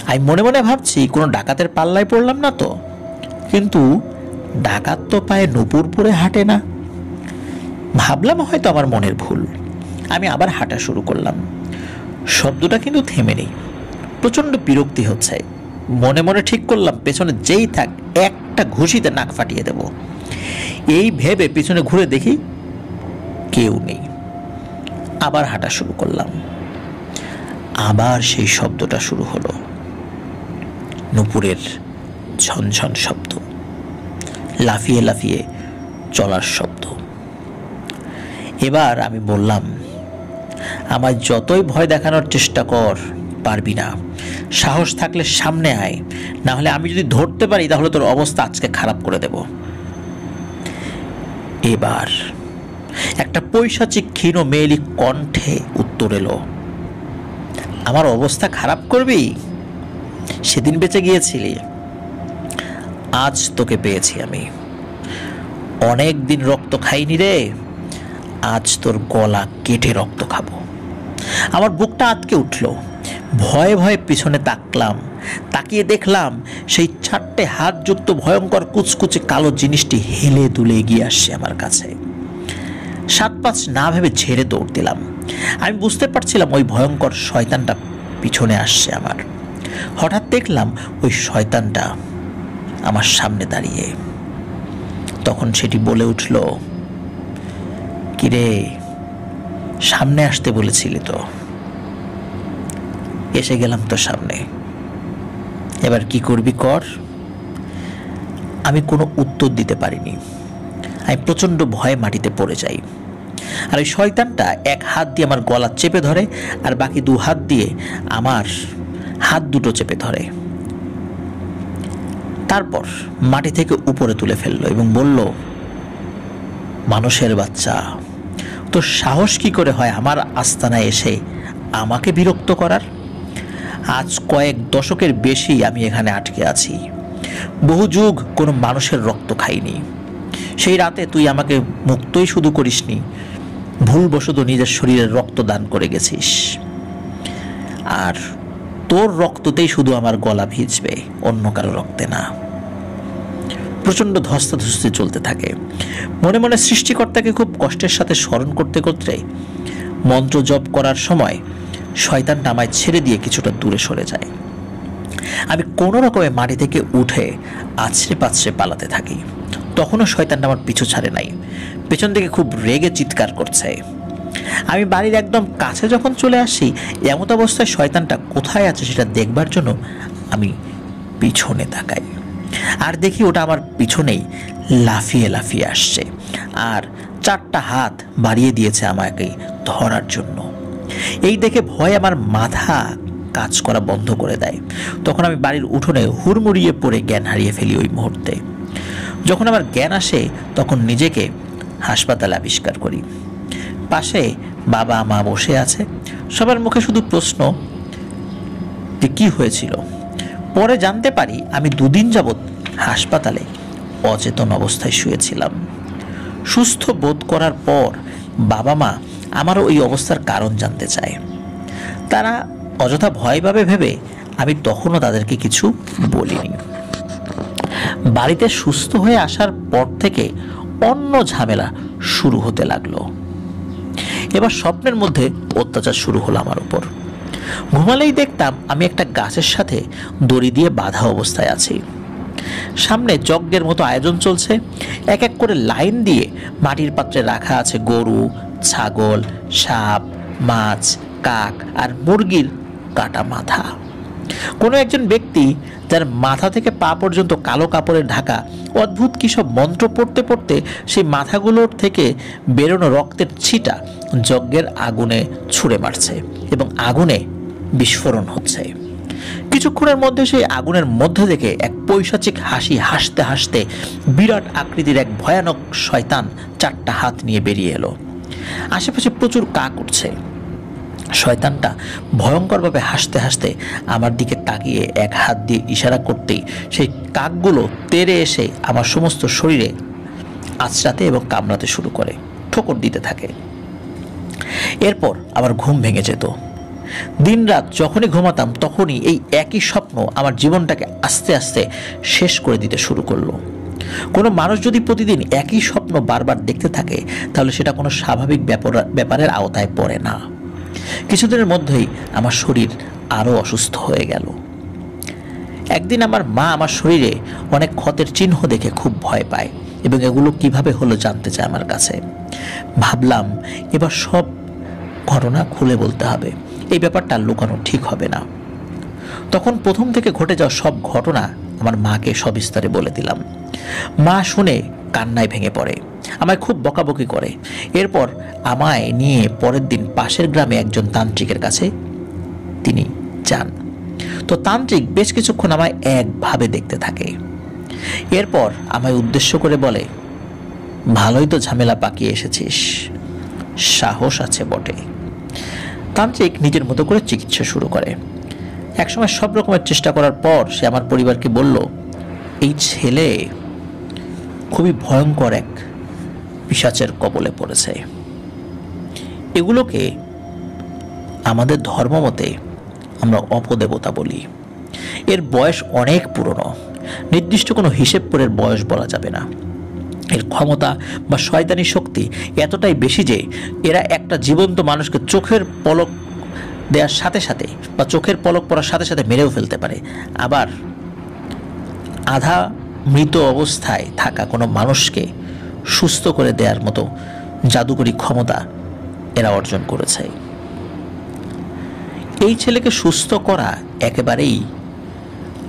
আমি মনে মনে ভাবছি কোনো ডাকাতের পাল্লায় পড়লাম না তো। কিন্তু ডাকাত তো পায়ে নুপুর পরে হাঁটে না। ভাবলাম হয়তো আমার মনের ভুল। আমি আবার হাঁটা শুরু করলাম। শব্দটা কিন্তু থেমে নেই। প্রচন্ড বিরক্তি হচ্ছে। মনে মনে ঠিক করলাম পেছনে যেই থাক একটা ঘুষিতে নাক ফাটিয়ে দেব। এই ভেবে পিছনে ঘুরে দেখি কেউ নেই। আবার হাঁটা শুরু করলাম। আবার সেই শব্দটা শুরু হলো, নুপুরের ঝনঝন শব্দ। লাফিয়ে লাফিয়ে চলার শব্দ। এবার আমি বললাম, আমার যতই ভয় দেখানোর চেষ্টা কর, পারবি না। সাহস থাকলে সামনে আয়, না হলে আমি যদি ধরতে পারি তাহলে তোর অবস্থা আজকে খারাপ করে দেব। এবার একটা পৈশাচিক ক্ষীণ মেয়েলি কণ্ঠে উত্তর এলো, আমার অবস্থা খারাপ করবি? সেদিন বেঁচে গিয়েছিলি, আজ তোকে পেয়েছি আমি। অনেক দিন রক্ত খাইনি রে, আজ তোর গলা কেটে রক্ত খাবো। আমার বুকটা আটকে উঠল। ভয়ে ভয়ে পিছনে তাকলাম। তাকিয়ে দেখলাম সেই 4টে হাতযুক্ত ভয়ঙ্কর কুচকুচে কালো জিনিসটি হেলে দুলে এগিয়ে আসছে আমার কাছে। 7-5 না ভেবে ঝেড়ে দৌড় দিলাম। আমি বুঝতে পারছিলাম ওই ভয়ঙ্কর শয়তানটা পিছনে আসছে আমার। হঠাৎ দেখলাম ওই শয়তানটা আমার সামনে দাঁড়িয়ে। তখন সেটি বলে উঠল, কিরে, সামনে আসতে বলেছিলি তো, এসে গেলাম তো সামনে, এবার কি করবি কর। আমি কোনো উত্তর দিতে পারিনি। আমি প্রচণ্ড ভয়ে মাটিতে পড়ে যাই। আর ওই শয়তানটা এক হাত দিয়ে আমার গলা চেপে ধরে আর বাকি 2 হাত দিয়ে আমার হাত দুটো চেপে ধরে। তারপর মাটি থেকে উপরে তুলে ফেললো এবং বলল, মানুষের বাচ্চা, তোর সাহস কি করে হয় আমার আস্তানায় এসে আমাকে বিরক্ত করার? আজ কয়েক দশকের বেশি আমি এখানে আটকে আছি। বহু যুগ কোনো মানুষের রক্ত খাইনি। সেই রাতে তুই আমাকে মুক্তই শুধু করিসনি, ভুলবশত নিজের শরীরের রক্ত দান করে গেছিস। আর তোর রক্ততেই শুধু আমার গলা ভিজবে, অন্য কারো রক্তে না। প্রচণ্ড ধস্তাধস্তি চলতে থাকে। মনে মনে সৃষ্টিকর্তাকে খুব কষ্টের সাথে স্মরণ করতে করতে মন্ত্র জপ করার সময় শয়তানটা আমায় ছেড়ে দিয়ে কিছুটা দূরে সরে যায়। আমি কোনো রকমে মাটি থেকে উঠে আছড়ে পাছড়ে পালাতে থাকি। তখনও শয়তানটা আমার পিছু ছাড়ে নাই, পেছন থেকে খুব রেগে চিৎকার করছে। আমি বাড়ির একদম কাছে যখন চলে আসি, এমত অবস্থায় শয়তানটা কোথায় আছে সেটা দেখবার জন্য আমি পিছনে তাকাই আর দেখি ওটা আমার পিছনেই লাফিয়ে লাফিয়ে আসছে আর 4টা হাত বাড়িয়ে দিয়েছে আমাকে ধরার জন্য। এই দেখে ভয় আমার মাথা কাজ করা বন্ধ করে দেয়। তখন আমি বাড়ির উঠোনে হুড়মুড়িয়ে পড়ে জ্ঞান হারিয়ে ফেলি ওই মুহূর্তে। যখন আমার জ্ঞান আসে তখন নিজেকে হাসপাতালে আবিষ্কার করি। পাশে বাবা মা বসে আছে, সবার মুখে শুধু প্রশ্ন, যে কি হয়েছিল। পরে জানতে পারি আমি 2 দিন যাবৎ হাসপাতালে অচেতন অবস্থায় শুয়েছিলাম। সুস্থ বোধ করার পর বাবা মা আমারও ওই অবস্থার কারণ জানতে চায়। তারা অযথা ভয় পাবে ভেবে আমি তখনও তাদেরকে কিছু বলিনি। বাড়িতে সুস্থ হয়ে আসার পর থেকে অন্য ঝামেলা শুরু হতে লাগলো। এবার স্বপ্নের মধ্যে অত্যাচার শুরু হলো আমার উপর। ঘুমালেই দেখতাম আমি একটা গাছের সাথে দড়ি দিয়ে বাঁধা অবস্থায় আছি। সামনে যজ্ঞের মতো আয়োজন চলছে। এক এক করে লাইন দিয়ে মাটির পাত্রে রাখা আছে গরু, ছাগল, সাপ, মাছ, কাক আর মুরগির কাটা মাথা। কোনো একজন ব্যক্তি যার মাথা থেকে পা পর্যন্ত কালো কাপড়ে ঢাকা অদ্ভুত কি সব মন্ত্র পড়তে পড়তে সেই মাথাগুলোর থেকে বেরোনো রক্তের ছিটা যজ্ঞের আগুনে ছুঁড়ে মারছে এবং আগুনে বিস্ফোরণ হচ্ছে। কিছুক্ষণের মধ্যে সেই আগুনের মধ্যে থেকে এক পৈশাচিক হাসি হাসতে হাসতে বিরাট আকৃতির এক ভয়ানক শয়তান 4টা হাত নিয়ে বেরিয়ে এলো। আশেপাশে প্রচুর কাক উঠছে। শয়তানটা ভয়ঙ্করভাবে হাসতে হাসতে আমার দিকে তাকিয়ে এক হাত দিয়ে ইশারা করতেই সেই কাকগুলো তেড়ে এসে আমার সমস্ত শরীরে আঁচড়াতে এবং কামড়াতে শুরু করে, ঠোকর দিতে থাকে। এরপর আমার ঘুম ভেঙে যেত। দিনরাত যখনই ঘুমাতাম তখনই এই একই স্বপ্ন আমার জীবনটাকে আস্তে আস্তে শেষ করে দিতে শুরু করলো। কোনো মানুষ যদি প্রতিদিন একই স্বপ্ন বারবার দেখতে থাকে তাহলে সেটা কোনো স্বাভাবিক ব্যাপারের আওতায় পড়ে না। কিছুদিনের মধ্যেই আমার শরীর আরও অসুস্থ হয়ে গেল। একদিন আমার মা আমার শরীরে অনেক ক্ষতের চিহ্ন দেখে খুব ভয় পায় এবং এগুলো কিভাবে হলো জানতে চায় আমার কাছে। ভাবলাম এবার সব ঘটনা খুলে বলতে হবে, এই ব্যাপারটা লুকানো ঠিক হবে না। তখন প্রথম থেকে ঘটে যাওয়া সব ঘটনা আমার মাকে সবিস্তারে বলে দিলাম। মা শুনে কান্নায় ভেঙে পড়ে, আমায় খুব বকাবকি করে। এরপর আমায় নিয়ে পরের দিন পাশের গ্রামে একজন তান্ত্রিকের কাছে তিনি যান। তো তান্ত্রিক বেশ কিছুক্ষণ আমায় একভাবে দেখতে থাকে। এরপর আমায় উদ্দেশ্য করে বলে, ভালোই তো ঝামেলা পাকিয়ে এসেছিস, সাহস আছে বটে। তান্ত্রিক নিজের মতো করে চিকিৎসা শুরু করে। একসময় সব রকমের চেষ্টা করার পর সে আমার পরিবারকে বলল, এই ছেলে খুবই ভয়ঙ্কর এক পিশাচের কবলে পড়েছে। এগুলোকে আমাদের ধর্মমতে আমরা অপদেবতা বলি। এর বয়স অনেক পুরনো, নির্দিষ্ট কোনো হিসেব করে বয়স বলা যাবে না। এর ক্ষমতা বা শয়তানি শক্তি এতটাই বেশি যে এরা একটা জীবন্ত মানুষকে চোখের পলক দেওয়ার সাথে সাথে বা চোখের পলক পড়ার সাথে সাথে মেরেও ফেলতে পারে। আবার আধা মৃত অবস্থায় থাকা কোনো মানুষকে সুস্থ করে দেওয়ার মতো জাদুকরী ক্ষমতা এরা অর্জন করেছে। এই ছেলেকে সুস্থ করা একেবারেই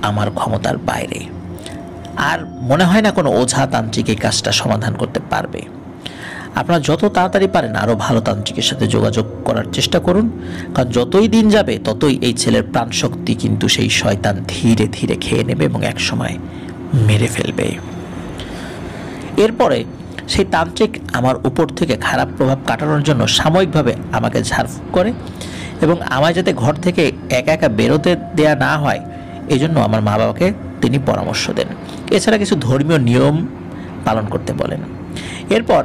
আমার ক্ষমতার বাইরে। আর মনে হয় না কোনো ওঝা তান্ত্রিক এই কাজটা সমাধান করতে পারবে। আপনারা যত তাড়াতাড়ি পারেন আরও ভালো তান্ত্রিকের সাথে যোগাযোগ করার চেষ্টা করুন, কারণ যতই দিন যাবে ততই এই ছেলের প্রাণশক্তি কিন্তু সেই শয়তান ধীরে ধীরে খেয়ে নেবে এবং একসময় মেরে ফেলবে। এরপরে সেই তান্ত্রিক আমার উপর থেকে খারাপ প্রভাব কাটানোর জন্য সাময়িকভাবে আমাকে ঝাড়ফুঁক করে এবং আমায় যাতে ঘর থেকে একা একা বেরোতে দেয়া না হয় এজন্য আমার মা বাবাকে তিনি পরামর্শ দেন। এছাড়া কিছু ধর্মীয় নিয়ম পালন করতে বলেন। এরপর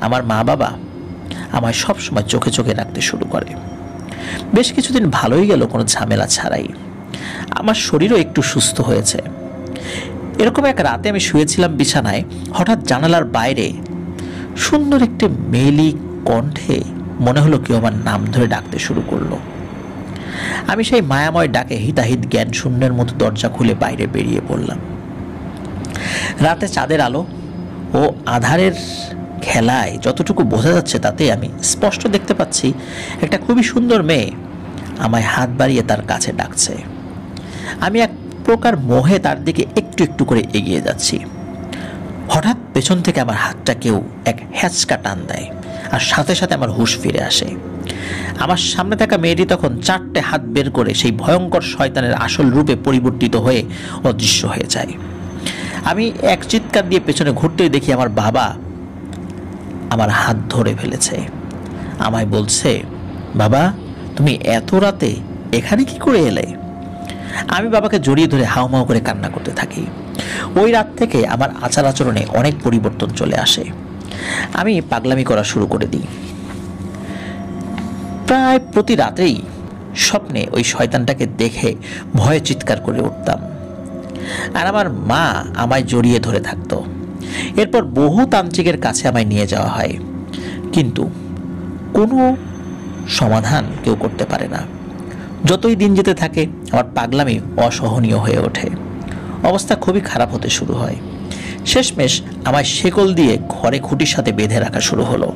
আমার মা বাবা আমায় সবসময় চোখে চোখে রাখতে শুরু করে। বেশ কিছুদিন ভালোই গেল কোনো ঝামেলা ছাড়াই। আমার শরীরও একটু সুস্থ হয়েছে। এরকম এক রাতে আমি শুয়েছিলাম বিছানায়, হঠাৎ জানালার বাইরে সুন্দর একটি মেয়েলি কণ্ঠে মনে হলো কেউ আমার নাম ধরে ডাকতে শুরু করলো। আমি সেই মায়াময় ডাকে হিতাহিত জ্ঞান শূন্যের মতো দরজা খুলে বাইরে বেরিয়ে পড়লাম। রাতে চাঁদের আলো ও আধারের খেলায় যতটুকু বোঝা যাচ্ছে তাতে আমি স্পষ্ট দেখতে পাচ্ছি একটা খুবই সুন্দর মেয়ে আমায় হাত বাড়িয়ে তার কাছে ডাকছে। আমি এক প্রকার মোহে তার দিকে একটু একটু করে এগিয়ে যাচ্ছি। হঠাৎ পেছন থেকে আমার হাতটা কেউ এক হ্যাঁচকা টান দেয় আর সাথে সাথে আমার হুঁশ ফিরে আসে। আমার সামনে থাকা মেয়েটি তখন 4টে হাত বের করে সেই ভয়ঙ্কর শয়তানের আসল রূপে পরিবর্তিত হয়ে অদৃশ্য হয়ে যায়। আমি এক চিৎকার দিয়ে পেছনে ঘুরতেই দেখি আমার বাবা আমার হাত ধরে ফেলেছে। আমায় বলছে, বাবা তুমি এত রাতে এখানে কি করে এলে? আমি বাবাকে জড়িয়ে ধরে হাউমাউ করে কান্না করতে থাকি। ওই রাত থেকে আমার আচার আচরণে অনেক পরিবর্তন চলে আসে। আমি পাগলামি করা শুরু করে দিই। প্রায় প্রতি রাতেই স্বপ্নে ওই শয়তানটাকে দেখে ভয়ে চিৎকার করে উঠতাম আর আমার মা আমায় জড়িয়ে ধরে থাকতো। এরপর বহু তান্ত্রিকের কাছে আমায় নিয়ে যাওয়া হয়, কিন্তু কোনো সমাধান কেউ করতে পারে না। যতই দিন যেতে থাকে আমার পাগলামি অসহনীয় হয়ে ওঠে। অবস্থা খুবই খারাপ হতে শুরু হয়। শেষমেশ আমায় শেকল দিয়ে ঘরে খুঁটির সাথে বেঁধে রাখা শুরু হলো।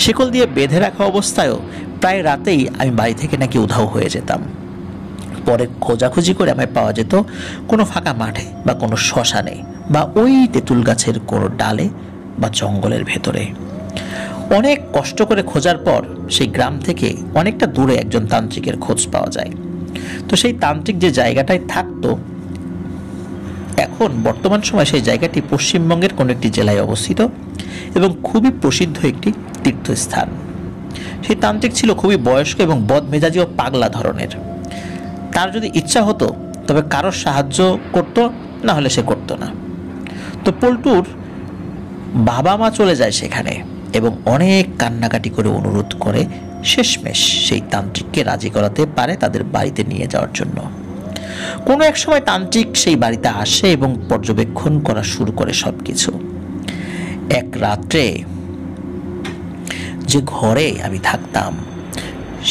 শেকল দিয়ে বেঁধে রাখা অবস্থায়ও প্রায় রাতেই আমি বাড়ি থেকে নাকি উধাও হয়ে যেতাম। পরে খোঁজাখুঁজি করে আমায় পাওয়া যেত কোনো ফাঁকা মাঠে বা কোনো শ্মশানে বা ওই তেঁতুল গাছের কোনো ডালে বা জঙ্গলের ভেতরে। অনেক কষ্ট করে খোঁজার পর সেই গ্রাম থেকে অনেকটা দূরে একজন তান্ত্রিকের খোঁজ পাওয়া যায়। তো সেই তান্ত্রিক যে জায়গাটায় থাকতো, এখন বর্তমান সময় সেই জায়গাটি পশ্চিমবঙ্গের কোনো একটি জেলায় অবস্থিত এবং খুবই প্রসিদ্ধ একটি তীর্থস্থান। সেই তান্ত্রিক ছিল খুবই বয়স্ক এবং বদমেজাজি ও পাগলা ধরনের। তার যদি ইচ্ছা হতো তবে কারোর সাহায্য করত, না হলে সে করতো না। তো পল্টুর বাবা মা চলে যায় সেখানে এবং অনেক কান্নাকাটি করে অনুরোধ করে শেষমেশ সেই তান্ত্রিককে রাজি করাতে পারে তাদের বাড়িতে নিয়ে যাওয়ার জন্য। কোনো এক সময় তান্ত্রিক সেই বাড়িতে আসে এবং পর্যবেক্ষণ করা শুরু করে সবকিছু। এক রাত্রে যে ঘরে আমি থাকতাম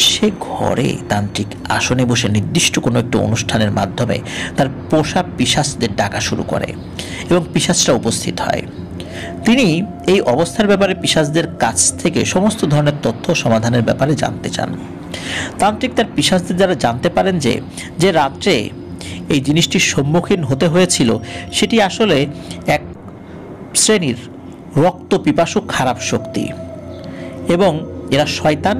সে ঘরে তান্ত্রিক আসনে বসে নির্দিষ্ট কোনো একটা অনুষ্ঠানের মাধ্যমে তার পোষা পিশাচদের ডাকা শুরু করে এবং পিশাচরা উপস্থিত হয়। তিনি এই অবস্থার ব্যাপারে পিশাচদের কাছ থেকে সমস্ত ধরনের তথ্য সমাধানের ব্যাপারে জানতে চান। তান্ত্রিক তার পিশাচদের দ্বারা জানতে পারেন যে রাত্রে এই জিনিসটির সম্মুখীন হতে হয়েছিল সেটি আসলে এক শ্রেণীর রক্ত পিপাসু খারাপ শক্তি, এবং এরা শয়তান,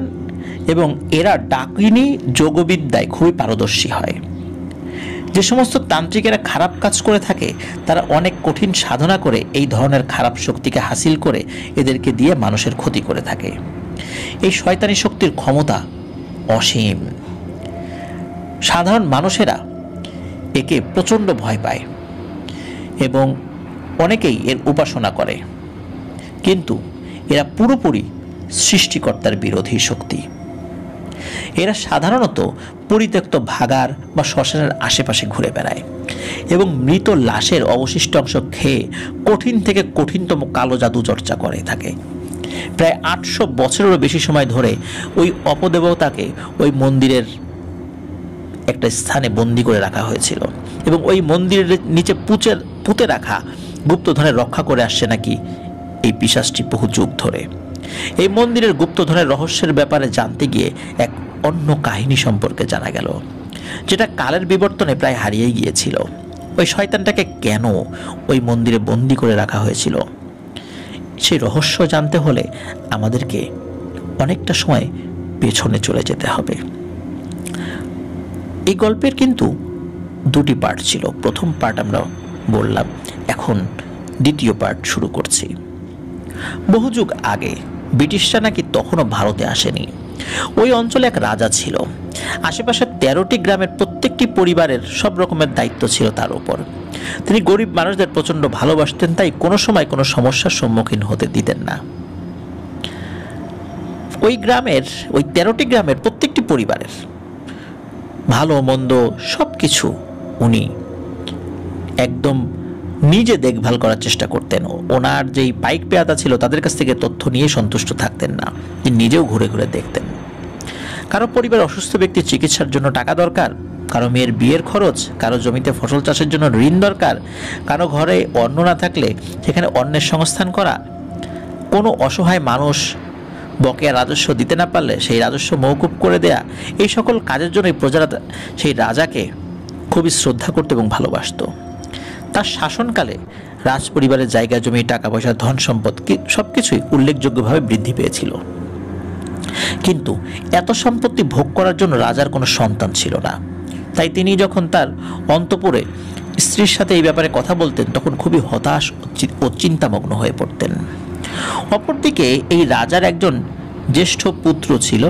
এবং এরা ডাকিনী যোগবিদ্যায় খুবই পারদর্শী হয়। যে সমস্ত তান্ত্রিকেরা খারাপ কাজ করে থাকে তারা অনেক কঠিন সাধনা করে এই ধরনের খারাপ শক্তিকে হাসিল করে এদেরকে দিয়ে মানুষের ক্ষতি করে থাকে। এই শয়তানি শক্তির ক্ষমতা অসীম। সাধারণ মানুষেরা একে প্রচণ্ড ভয় পায় এবং অনেকেই এর উপাসনা করে, কিন্তু এরা পুরোপুরি সৃষ্টিকর্তার বিরোধী শক্তি। এরা সাধারণত পরিত্যক্ত ভাগার বা শ্মশানের আশেপাশে ঘুরে বেড়ায় এবং মৃত লাশের অবশিষ্ট অংশ খেয়ে কঠিন থেকে কঠিনতম কালো জাদু চর্চা করে থাকে। প্রায় 800 বছরেরও বেশি সময় ধরে ওই অপদেবতাকে ওই মন্দিরের একটা স্থানে বন্দী করে রাখা হয়েছিল, এবং ওই মন্দিরের নিচে পুঁতে রাখা গুপ্তধনের রক্ষা করে আসছে নাকি এই পিশাচটি বহু যুগ ধরে। এই মন্দিরের গুপ্তধনের রহস্যের ব্যাপারে জানতে গিয়ে এক অন্য কাহিনী সম্পর্কে জানা গেল, যেটা কালের বিবর্তনে প্রায় হারিয়ে গিয়েছিল। ওই শয়তানটাকে কেন ওই মন্দিরে বন্দী করে রাখা হয়েছিল সেই রহস্য জানতে হলে আমাদেরকে অনেকটা সময় পেছনে চলে যেতে হবে। এই গল্পের কিন্তু দুটি পার্ট ছিল। প্রথম পার্ট আমরা বললাম, এখন দ্বিতীয় পার্ট শুরু করছি। বহু যুগ আগে ব্রিটিশরা নাকি তখনও ভারতে আসেনি। ওই অঞ্চলে এক রাজা ছিল। আশেপাশের 13টি গ্রামের প্রত্যেকটি পরিবারের সব রকমের দায়িত্ব ছিল তার উপর। তিনি গরিব মানুষদের প্রচণ্ড ভালোবাসতেন, তাই কোনো সময় কোনো সমস্যার সম্মুখীন হতে দিতেন না। ওই 13টি গ্রামের প্রত্যেকটি পরিবারের ভালো মন্দ সব কিছু উনি একদম নিজে দেখভাল করার চেষ্টা করতেন। ওনার যেই পাইক পেয়াদা ছিল তাদের কাছ থেকে তথ্য নিয়ে সন্তুষ্ট থাকতেন না, তিনি নিজেও ঘুরে ঘুরে দেখতেন। কারো পরিবার অসুস্থ ব্যক্তির চিকিৎসার জন্য টাকা দরকার, কারো মেয়ের বিয়ের খরচ, কারো জমিতে ফসল চাষের জন্য ঋণ দরকার, কারো ঘরে অন্ন না থাকলে সেখানে অন্নের সংস্থান করা, কোনো অসহায় মানুষ বকেয়া রাজস্ব দিতে না পারলে সেই রাজস্ব মওকুফ করে দেয়া, এই সকল কাজের জন্যই প্রজারা সেই রাজাকে খুবই শ্রদ্ধা করত এবং ভালোবাসত। তার শাসনকালে রাজ পরিবারের জায়গা জমি, টাকা পয়সা, ধন সম্পদ সবকিছুই উল্লেখযোগ্যভাবে বৃদ্ধি পেয়েছিল। কিন্তু এত সম্পত্তি ভোগ করার জন্য রাজার কোনো সন্তান ছিল না। তাই তিনি যখন তার অন্তঃপুরে স্ত্রীর সাথে এই ব্যাপারে কথা বলতেন তখন খুবই হতাশ ও চিন্তামগ্ন হয়ে পড়তেন। অপরদিকে এই রাজার একজন জ্যেষ্ঠ পুত্র ছিল,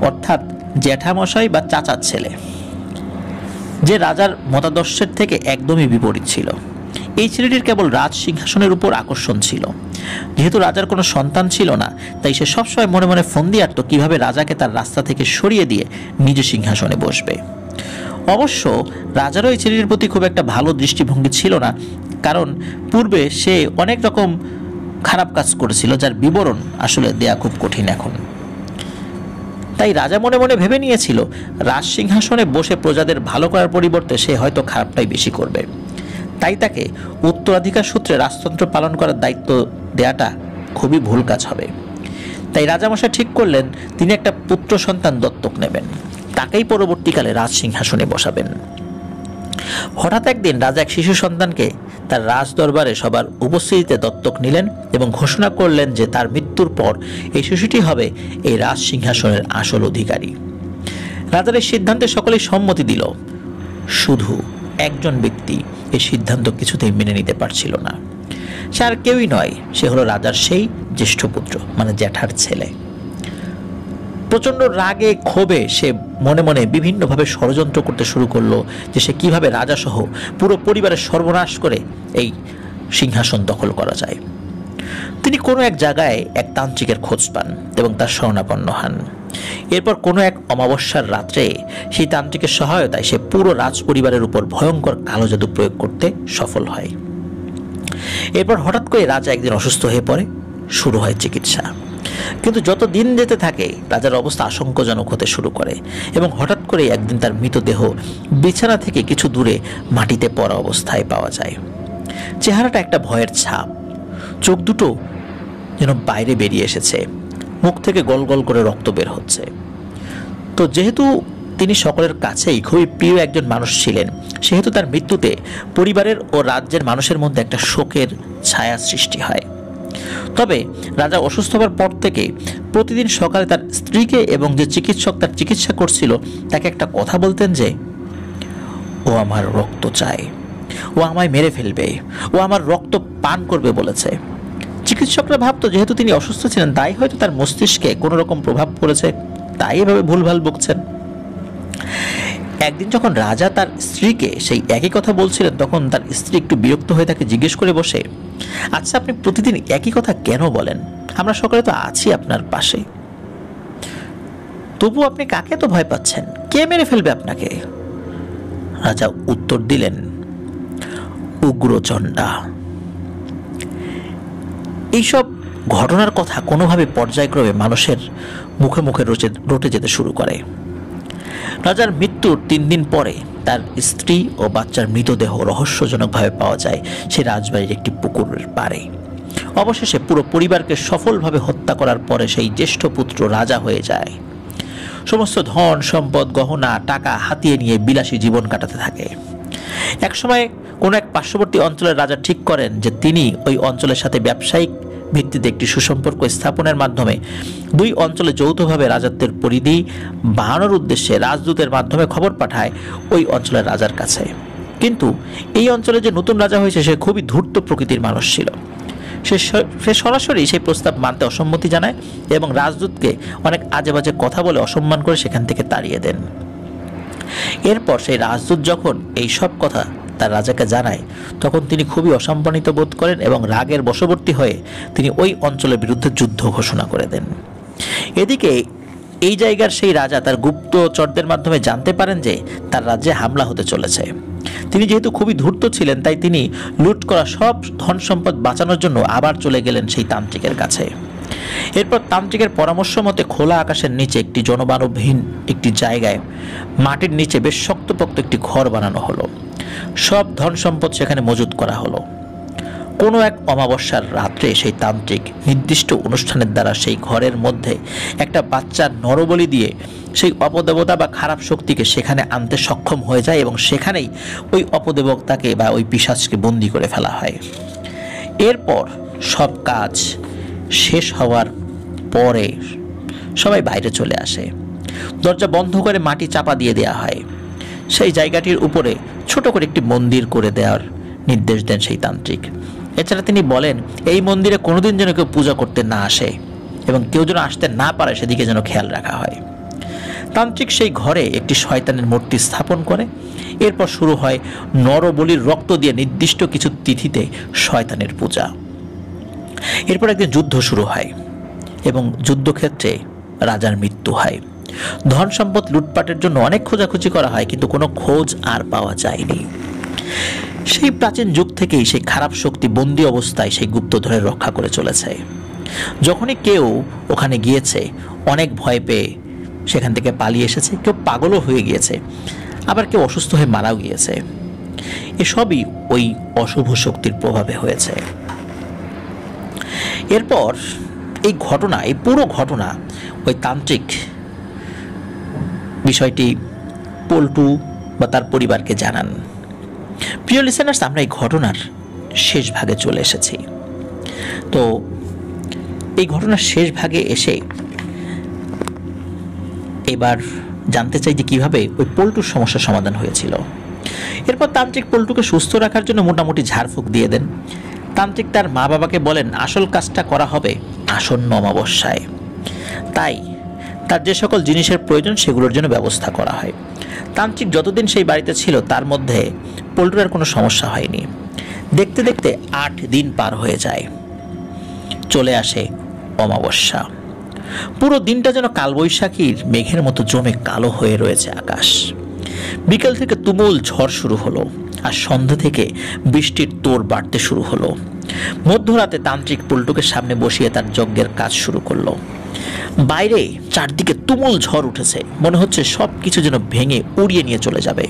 অর্থাৎ জ্যাঠামশাই বা চাচার ছেলে, যে রাজার মতাদর্শের থেকে একদমই বিপরীত ছিল। এই ছেলেটির কেবল রাজ সিংহাসনের উপর আকর্ষণ ছিল। যেহেতু রাজার কোনো সন্তান ছিল না, তাই সে সবসময় মনে মনে ফন্দি আঁটত কিভাবে রাজাকে তার রাস্তা থেকে সরিয়ে দিয়ে নিজে সিংহাসনে বসবে। অবশ্য রাজারও এই ছেলেটির প্রতি খুব একটা ভালো দৃষ্টিভঙ্গি ছিল না, কারণ পূর্বে সে অনেক রকম খারাপ কাজ করেছিল, যার বিবরণ আসলে দেয়া খুব কঠিন এখন। তাই রাজা মনে মনে ভেবে নিয়েছিল রাজ সিংহাসনে বসে প্রজাদের ভালো করার পরিবর্তে সে হয়তো খারাপটাই বেশি করবে। তাই তাকে উত্তরাধিকার সূত্রে রাজতন্ত্র পালন করার দায়িত্ব দেয়াটা খুবই ভুল কাজ হবে। তাই রাজামশাই ঠিক করলেন তিনি একটা পুত্র সন্তান দত্তক নেবেন, তাকেই পরবর্তীকালে রাজ সিংহাসনে বসাবেন। হঠাৎ একদিন রাজা এক শিশু সন্তানকে তার রাজ দরবারে সবার উপস্থিতিতে দত্তক নিলেন এবং ঘোষণা করলেন যে তার মৃত্যুর পর এই শিশুটি হবে এই রাজ সিংহাসনের আসল অধিকারী। রাজার এই সিদ্ধান্তে সকলেই সম্মতি দিল, শুধু একজন ব্যক্তি এই সিদ্ধান্ত কিছুতেই মেনে নিতে পারছিল না। সে আর কেউই নয়, সে হলো রাজার সেই জ্যেষ্ঠ পুত্র, মানে জ্যাঠার ছেলে। প্রচণ্ড রাগে ক্ষোভে সে মনে মনে বিভিন্নভাবে ষড়যন্ত্র করতে শুরু করলো যে সে কিভাবে রাজাসহ পুরো পরিবারের সর্বনাশ করে এই সিংহাসন দখল করা যায়। তিনি কোনো এক জায়গায় এক তান্ত্রিকের খোঁজ পান এবং তার শরণাপন্ন হন। এরপর কোনো এক অমাবস্যার রাত্রে সেই তান্ত্রিকের সহায়তায় সে পুরো রাজ পরিবারের উপর ভয়ঙ্কর কালো জাদু প্রয়োগ করতে সফল হয়। এরপর হঠাৎ করে রাজা একদিন অসুস্থ হয়ে পড়ে, শুরু হয় চিকিৎসা। কিন্তু যত দিন যেতে থাকে রাজার অবস্থা আশঙ্কাজনক হতে শুরু করে এবং হঠাৎ করে একদিন তার মৃতদেহ বিছানা থেকে কিছু দূরে মাটিতে পড়া অবস্থায় পাওয়া যায়। চেহারাটা একটা ভয়ের ছাপ, চোখ দুটো যেন বাইরে বেরিয়ে এসেছে, মুখ থেকে গল গল করে রক্ত বের হচ্ছে। তো যেহেতু তিনি সকলের কাছেই খুবই প্রিয় একজন মানুষ ছিলেন, সেহেতু তার মৃত্যুতে পরিবারের ও রাজ্যের মানুষের মধ্যে একটা শোকের ছায়া সৃষ্টি হয়। তবে রাজা অসুস্থ হওয়ার পর থেকে প্রতিদিন সকালে তার স্ত্রীকে এবং যে চিকিৎসক তার চিকিৎসা করছিল তাকে একটা কথা বলতেন যে, ও আমার রক্ত চায়, ও আমায় মেরে ফেলবে, ও আমার রক্ত পান করবে বলেছে। চিকিৎসকরা ভাবতো যেহেতু তিনি অসুস্থ ছিলেন তাই হয়তো তার মস্তিষ্কে কোনো রকম প্রভাব পড়েছে, তাই এভাবে ভুলভাল বকছেন। একদিন যখন রাজা তার স্ত্রীকে সেই একই কথা বলছিলেন তখন তার স্ত্রী একটু বিরক্ত হয়ে তাকে জিজ্ঞেস করে বসে, আচ্ছা আপনি প্রতিদিন একই কথা কেন বলেন? আমরা সকলে তো আছি আপনার পাশে, তবু আপনি কাকে তো ভয় পাচ্ছেন? কে মেরে ফেলবে আপনাকে? রাজা উত্তর দিলেন, উগ্রচণ্ডা। এইসব ঘটনার কথা কোনোভাবে পর্যায়ক্রমে মানুষের মুখে মুখে রটে যেতে শুরু করে। রাজার মৃত্যুর 3 দিন পরে তার স্ত্রী ও বাচ্চার মৃতদেহ রহস্যজনকভাবে পাওয়া যায় সেই রাজবাড়ির একটি পুকুরের পাড়ে। অবশেষে পুরো পরিবারকে সফলভাবে হত্যা করার পরে সেই জ্যেষ্ঠ পুত্র রাজা হয়ে যায়। সমস্ত ধন সম্পদ গহনা টাকা হাতিয়ে নিয়ে বিলাসী জীবন কাটাতে থাকে। একসময় কোনো এক পার্শ্ববর্তী অঞ্চলের রাজা ঠিক করেন যে তিনি ওই অঞ্চলের সাথে ব্যবসায়িক ভিত্তিতে একটি সুসম্পর্ক স্থাপনের মাধ্যমে 2 অঞ্চলে যৌথভাবে রাজত্বের পরিধি বাড়ানোর উদ্দেশ্যে রাজদূতের মাধ্যমে খবর পাঠায় ওই অঞ্চলের রাজার কাছে। কিন্তু এই অঞ্চলে যে নতুন রাজা হয়েছে সে খুবই ধূর্ত প্রকৃতির মানুষ ছিল। সে সরাসরি সেই প্রস্তাব মানতে অসম্মতি জানায় এবং রাজদূতকে অনেক আজে বাজে কথা বলে অসম্মান করে সেখান থেকে তাড়িয়ে দেন। এরপর সেই রাজদূত যখন এই সব কথা তার রাজাকে জানায় তখন তিনি খুবই অসম্মানিত বোধ করেন এবং রাগের বশবর্তী হয়ে তিনি ওই অঞ্চলের বিরুদ্ধে যুদ্ধ ঘোষণা করে দেন। এদিকে এই জায়গার সেই রাজা তার গুপ্তচরদের মাধ্যমে জানতে পারেন যে তার রাজ্যে হামলা হতে চলেছে। তিনি যেহেতু খুবই ধূর্ত ছিলেন তাই তিনি লুট করা সব ধন সম্পদ বাঁচানোর জন্য আবার চলে গেলেন সেই তান্ত্রিকের কাছে। এরপর তান্ত্রিকের পরামর্শ মতে খোলা আকাশের নিচে একটি জনমানবহীন একটি জায়গায় মাটির নিচে বেশ শক্তপোক্ত একটি ঘর বানানো হলো। সব ধন সম্পদ সেখানে মজুত করা হলো। কোনো এক অমাবস্যার রাত্রে সেই তান্ত্রিক নির্দিষ্ট অনুষ্ঠানের দ্বারা সেই ঘরের মধ্যে একটা বাচ্চার নরবলি দিয়ে সেই অপদেবতা বা খারাপ শক্তিকে সেখানে আনতে সক্ষম হয়ে যায় এবং সেখানেই ওই অপদেবতাকে বা ওই পিশাচকে বন্দি করে ফেলা হয়। এরপর সব কাজ শেষ হওয়ার পরে সবাই বাইরে চলে আসে। দরজা বন্ধ করে মাটি চাপা দিয়ে দেওয়া হয়। সেই জায়গাটির উপরে ছোট করে একটি মন্দির করে দেওয়ার নির্দেশ দেন সেই তান্ত্রিক। এছাড়া তিনি বলেন এই মন্দিরে কোনোদিন যেন কেউ পূজা করতে না আসে এবং কেউ যেন আসতে না পারে সেদিকে যেন খেয়াল রাখা হয়। তান্ত্রিক সেই ঘরে একটি শয়তানের মূর্তি স্থাপন করে। এরপর শুরু হয় নরবলির রক্ত দিয়ে নির্দিষ্ট কিছু তিথিতে শয়তানের পূজা। এরপর একদিন যুদ্ধ শুরু হয় এবং যুদ্ধক্ষেত্রে রাজার মৃত্যু হয়। ধন সম্পদ লুটপাটের জন্য অনেক খোঁজাখুঁজি করা হয় কিন্তু কোনো খোঁজ আর পাওয়া যায়নি। সেই প্রাচীন যুগ থেকেই সেই খারাপ শক্তি বন্দী অবস্থায় সেই গুপ্তধনের রক্ষা করে চলেছে। যখনই কেউ ওখানে গিয়েছে অনেক ভয় পেয়ে সেখান থেকে পালিয়ে এসেছে, কেউ পাগলও হয়ে গিয়েছে, আবার কেউ অসুস্থ হয়ে মারাও গিয়েছে। এসবই ওই অশুভ শক্তির প্রভাবে হয়েছে। এরপর এই ঘটনা, এই পুরো ঘটনা ওই তান্ত্রিক বিষয়টি পল্টু বা তার পরিবারকে জানান। প্রিয় লিসেনার্স, আমরা এই ঘটনার শেষ ভাগে চলে এসেছি। তো এই ঘটনার শেষ ভাগে এসে এবার জানতে চাই যে কিভাবে ওই পল্টুর সমস্যার সমাধান হয়েছিল। এরপর তান্ত্রিক পল্টুকে সুস্থ রাখার জন্য মোটামুটি ঝাড়ফুঁক দিয়ে দেন। তান্ত্রিক তার মা বাবাকে বলেন আসল কাজটা করা হবে আসন্ন অমাবস্যায়, তাই তার যে সকল জিনিসের প্রয়োজন সেগুলোর জন্য ব্যবস্থা করা হয়। তান্ত্রিক যতদিন সেই বাড়িতে ছিল তার মধ্যে পল্টুর আর কোনো সমস্যা হয়নি। দেখতে দেখতে 8 দিন পার হয়ে যায়। চলে আসে অমাবস্যা। পুরো দিনটা যেন কালবৈশাখীর মেঘের মতো জমে কালো হয়ে রয়েছে আকাশ। বিকেল থেকে তুমুল ঝড় শুরু হলো আর সন্ধ্যা থেকে বৃষ্টির তোড় বাড়তে শুরু হলো। মধ্যরাতে তান্ত্রিক পল্টুকে সামনে বসিয়ে তার যজ্ঞের কাজ শুরু করলো। বাইরে চারদিকে তুমুল ঝড় উঠেছে, মনে হচ্ছে সব কিছু যেন ভেঙে উড়িয়ে নিয়ে চলে যাবে।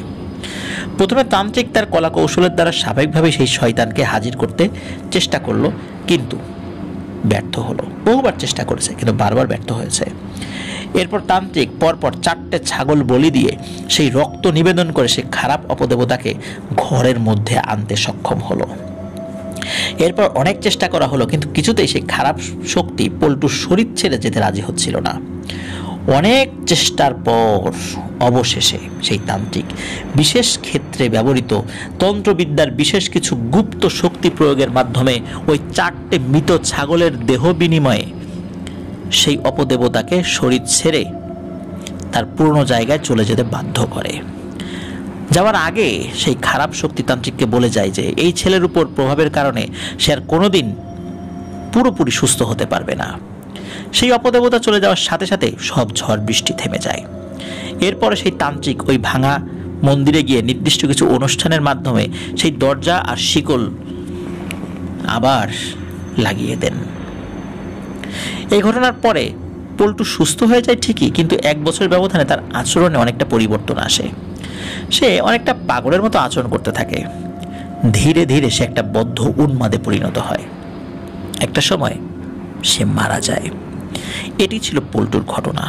প্রথমে তান্ত্রিক তার কলা কৌশলের দ্বারা স্বাভাবিকভাবে সেই শয়তানকে হাজির করতে চেষ্টা করলো, কিন্তু ব্যর্থ হলো। বহুবার চেষ্টা করেছে কিন্তু বারবার ব্যর্থ হয়েছে। এরপর তান্ত্রিক পরপর 4টে ছাগল বলি দিয়ে সেই রক্ত নিবেদন করে সেই খারাপ অপদেবতাকে ঘরের মধ্যে আনতে সক্ষম হলো। এরপর অনেক চেষ্টা করা হলো, কিন্তু কিছুতেই সেই খারাপ শক্তি পল্টুর শরীর ছেড়ে যেতে রাজি হচ্ছিল না। অনেক চেষ্টার পর অবশেষে সেই তান্ত্রিক বিশেষ ক্ষেত্রে ব্যবহৃত তন্ত্রবিদ্যার বিশেষ কিছু গুপ্ত শক্তি প্রয়োগের মাধ্যমে ওই 4টে মৃত ছাগলের দেহ বিনিময়ে সেই অপদেবতাকে শরীর ছেড়ে তার পুরনো জায়গায় চলে যেতে বাধ্য করে। যাওয়ার আগে সেই খারাপ শক্তি তান্ত্রিককে বলে যায় যে এই ছেলের উপর প্রভাবের কারণে সে আর কোনোদিন পুরোপুরি সুস্থ হতে পারবে না। সেই অপদেবতা চলে যাওয়ার সাথে সাথে সব ঝড় বৃষ্টি থেমে যায়। এরপরে সেই তান্ত্রিক ওই ভাঙা মন্দিরে গিয়ে নির্দিষ্ট কিছু অনুষ্ঠানের মাধ্যমে সেই দরজা আর শিকল আবার লাগিয়ে দেন। এই ঘটনার পরে পল্টু সুস্থ হয়ে যায় ঠিকই, কিন্তু 1 বছরের ব্যবধানে তার আচরণে অনেকটা পরিবর্তন আসে। সে অনেকটা পাগলের মতো আচরণ করতে থাকে। ধীরে ধীরে সে একটা বদ্ধ উন্মাদে পরিণত হয়। একটা সময় সে মারা যায়। এটি ছিল পল্টুর ঘটনা।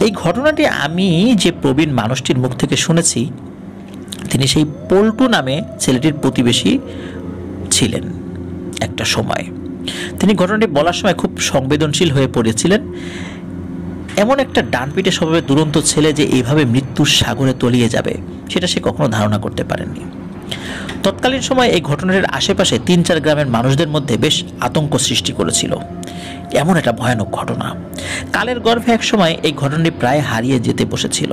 এই ঘটনাটি আমি যে প্রবীণ মানুষটির মুখ থেকে শুনেছি, তিনি সেই পল্টু নামে ছেলেটির প্রতিবেশী ছিলেন একটা সময়। তিনি ঘটনাটি বলার সময় খুব সংবেদনশীল হয়ে পড়েছিলেন। এমন একটা ডানপিটে স্বভাবে দুরন্ত ছেলে যে এইভাবে মৃত্যুর সাগরে তলিয়ে যাবে সেটা সে কখনো ধারণা করতে পারেননি। তৎকালীন সময় এই ঘটনাটির আশেপাশে 3-4 গ্রামের মানুষদের মধ্যে বেশ আতঙ্ক সৃষ্টি করেছিল। এমন একটা ভয়ানক ঘটনা। কালের গর্ভে এক সময় এই ঘটনাটি প্রায় হারিয়ে যেতে বসেছিল।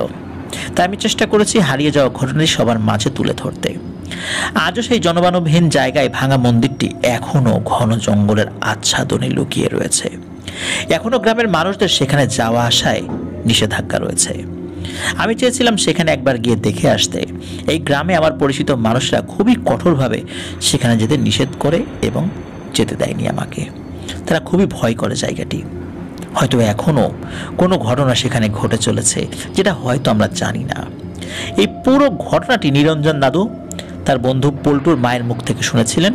তাই আমি চেষ্টা করেছি হারিয়ে যাওয়া ঘটনাটি সবার মাঝে তুলে ধরতে। আজও সেই জনমানবহীন জায়গায় ভাঙা মন্দিরটি এখনো ঘন জঙ্গলের আচ্ছাদনে লুকিয়ে রয়েছে। এখনো গ্রামের মানুষদের সেখানে যাওয়া আসায় নিষেধাজ্ঞা রয়েছে। আমি চেয়েছিলাম সেখানে একবার গিয়ে দেখে আসতে। এই গ্রামে আমার পরিচিত মানুষরা খুবই কঠোরভাবে সেখানে যেতে নিষেধ করে এবং যেতে দেয়নি আমাকে। তারা খুবই ভয় করে জায়গাটি। হয়তো এখনো কোনো ঘটনা সেখানে ঘটে চলেছে যেটা হয়তো আমরা জানি না। এই পুরো ঘটনাটি নিরঞ্জন দাদু তার বন্ধু পল্টুর মায়ের মুখ থেকে শুনেছিলেন,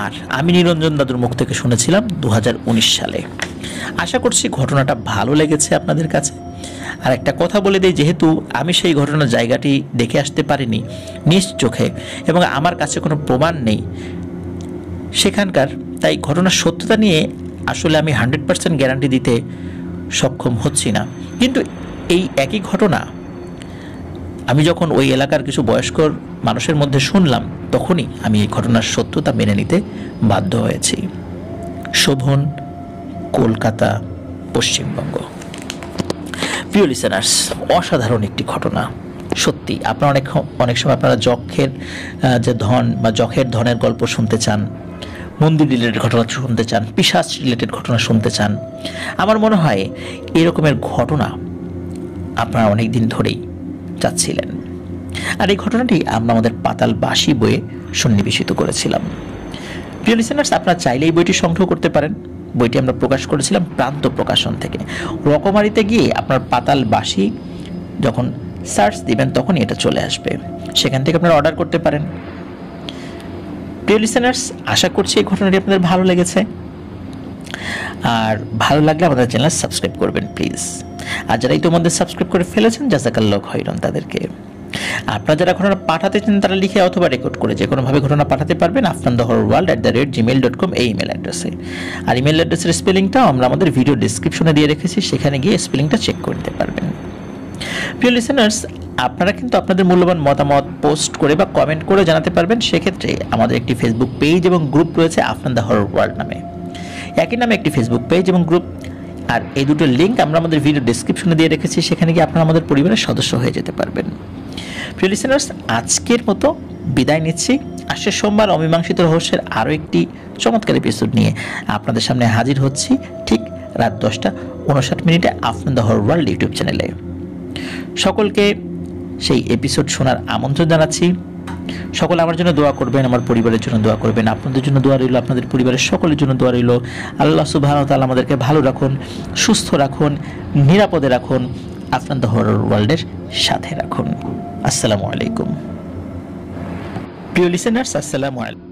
আর আমি নিরঞ্জন দাদুর মুখ থেকে শুনেছিলাম 2019 সালে। আশা করছি ঘটনাটা ভালো লেগেছে আপনাদের কাছে। আর একটা কথা বলে দিই, যেহেতু আমি সেই ঘটনার জায়গাটি দেখে আসতে পারিনি নিজ চোখে এবং আমার কাছে কোনো প্রমাণ নেই সেখানকার, তাই ঘটনার সত্যতা নিয়ে আসলে আমি 100% গ্যারান্টি দিতে সক্ষম হচ্ছি না। কিন্তু এই একই ঘটনা আমি যখন ওই এলাকার কিছু বয়স্ক মানুষের মধ্যে শুনলাম, তখনই আমি এই ঘটনার সত্যতা মেনে নিতে বাধ্য হয়েছি। শোভন, কলকাতা, পশ্চিমবঙ্গ। প্রিয় লিসেনার্স, অসাধারণ একটি ঘটনা। সত্যি আপনারা অনেক সময় আপনারা যক্ষের যে ধন বা যক্ষের ধনের গল্প শুনতে চান, মন্দির রিলেটেড ঘটনা শুনতে চান, পিশাচ রিলেটেড ঘটনা শুনতে চান। আমার মনে হয় এরকমের ঘটনা আপনারা অনেক দিন ধরেই চাচ্ছিলেন। আর এই ঘটনাটি আমরা আমাদের পাতাল বাসি বইয়ে সন্নিবেশিত করেছিলাম। প্রিয় লিসেনার্স, আপনারা চাইলে এই বইটি সংগ্রহ করতে পারেন। বইটি আমরা প্রকাশ করেছিলাম প্রান্ত প্রকাশন থেকে। রকমারিতে গিয়ে আপনার পাতাল বাসি যখন সার্চ দিবেন তখনই এটা চলে আসবে, সেখান থেকে আপনারা অর্ডার করতে পারেন। প্রিয় লিসেনার্স, আশা করছি এই ঘটনাটি আপনাদের ভালো লেগেছে। আর ভালো লাগলে আমাদের চ্যানেল সাবস্ক্রাইব করবেন প্লিজ। আর যারা ইতিমধ্যে সাবস্ক্রাইব করে ফেলেছেন, জাযাকাল্লাহু খাইরান তাদেরকে। আপনারা যারা ঘটনা পাঠাতে চান তারা লিখে অথবা রেকর্ড করে যে কোনোভাবে ঘটনা পাঠাতে পারবেন afnanthehorrorworld@gmail.com এই ইমেল অ্যাড্রেসে। আর ইমেল অ্যাড্রেসের স্পেলিংটাও আমরা আমাদের ভিডিও ডেসক্রিপশনে দিয়ে রেখেছি, সেখানে গিয়ে স্পেলিংটা চেক করে নিতে পারবেন। প্রিয় লিসেনার্স, আপনারা কিন্তু আপনাদের মূল্যবান মতামত পোস্ট করে বা কমেন্ট করে জানাতে পারবেন। সেক্ষেত্রে আমাদের একটি ফেসবুক পেজ এবং গ্রুপ রয়েছে আফনান দ্য হরর ওয়ার্ল্ড নামে। একই নামে একটি ফেসবুক পেজ এবং গ্রুপ, আর এই দুটো লিঙ্ক আমরা আমাদের ভিডিও ডেসক্রিপশনে দিয়ে রেখেছি, সেখানে গিয়ে আপনারা আমাদের পরিবারের সদস্য হয়ে যেতে পারবেন। প্রিয় লিসেনার্স, আজকের মতো বিদায় নিচ্ছি। আসছে সোমবার অমীমাংসিত রহস্যের আরও একটি চমৎকার এপিসোড নিয়ে আপনাদের সামনে হাজির হচ্ছি ঠিক রাত 10:59 Afnan the horror world YouTube চ্যানেলে। সকলকে সেই এপিসোড শোনার আমন্ত্রণ জানাচ্ছি। সকলে আমার জন্য দোয়া করবেন, আমার পরিবারের জন্য দোয়া করবেন, আপনাদের জন্য দোয়া রইল, আপনাদের পরিবারের সকলের জন্য দোয়া রইল। আল্লাহ সুবহানাহু ওয়া তাআলা আমাদেরকে ভালো রাখুন, সুস্থ রাখুন, নিরাপদে রাখুন, আফনান দ্য হরর ওয়ার্ল্ডের সাথে রাখুন। আসসালামু আলাইকুম। প্রিয় লিসেনার্স, আসসালামু আলাইকুম।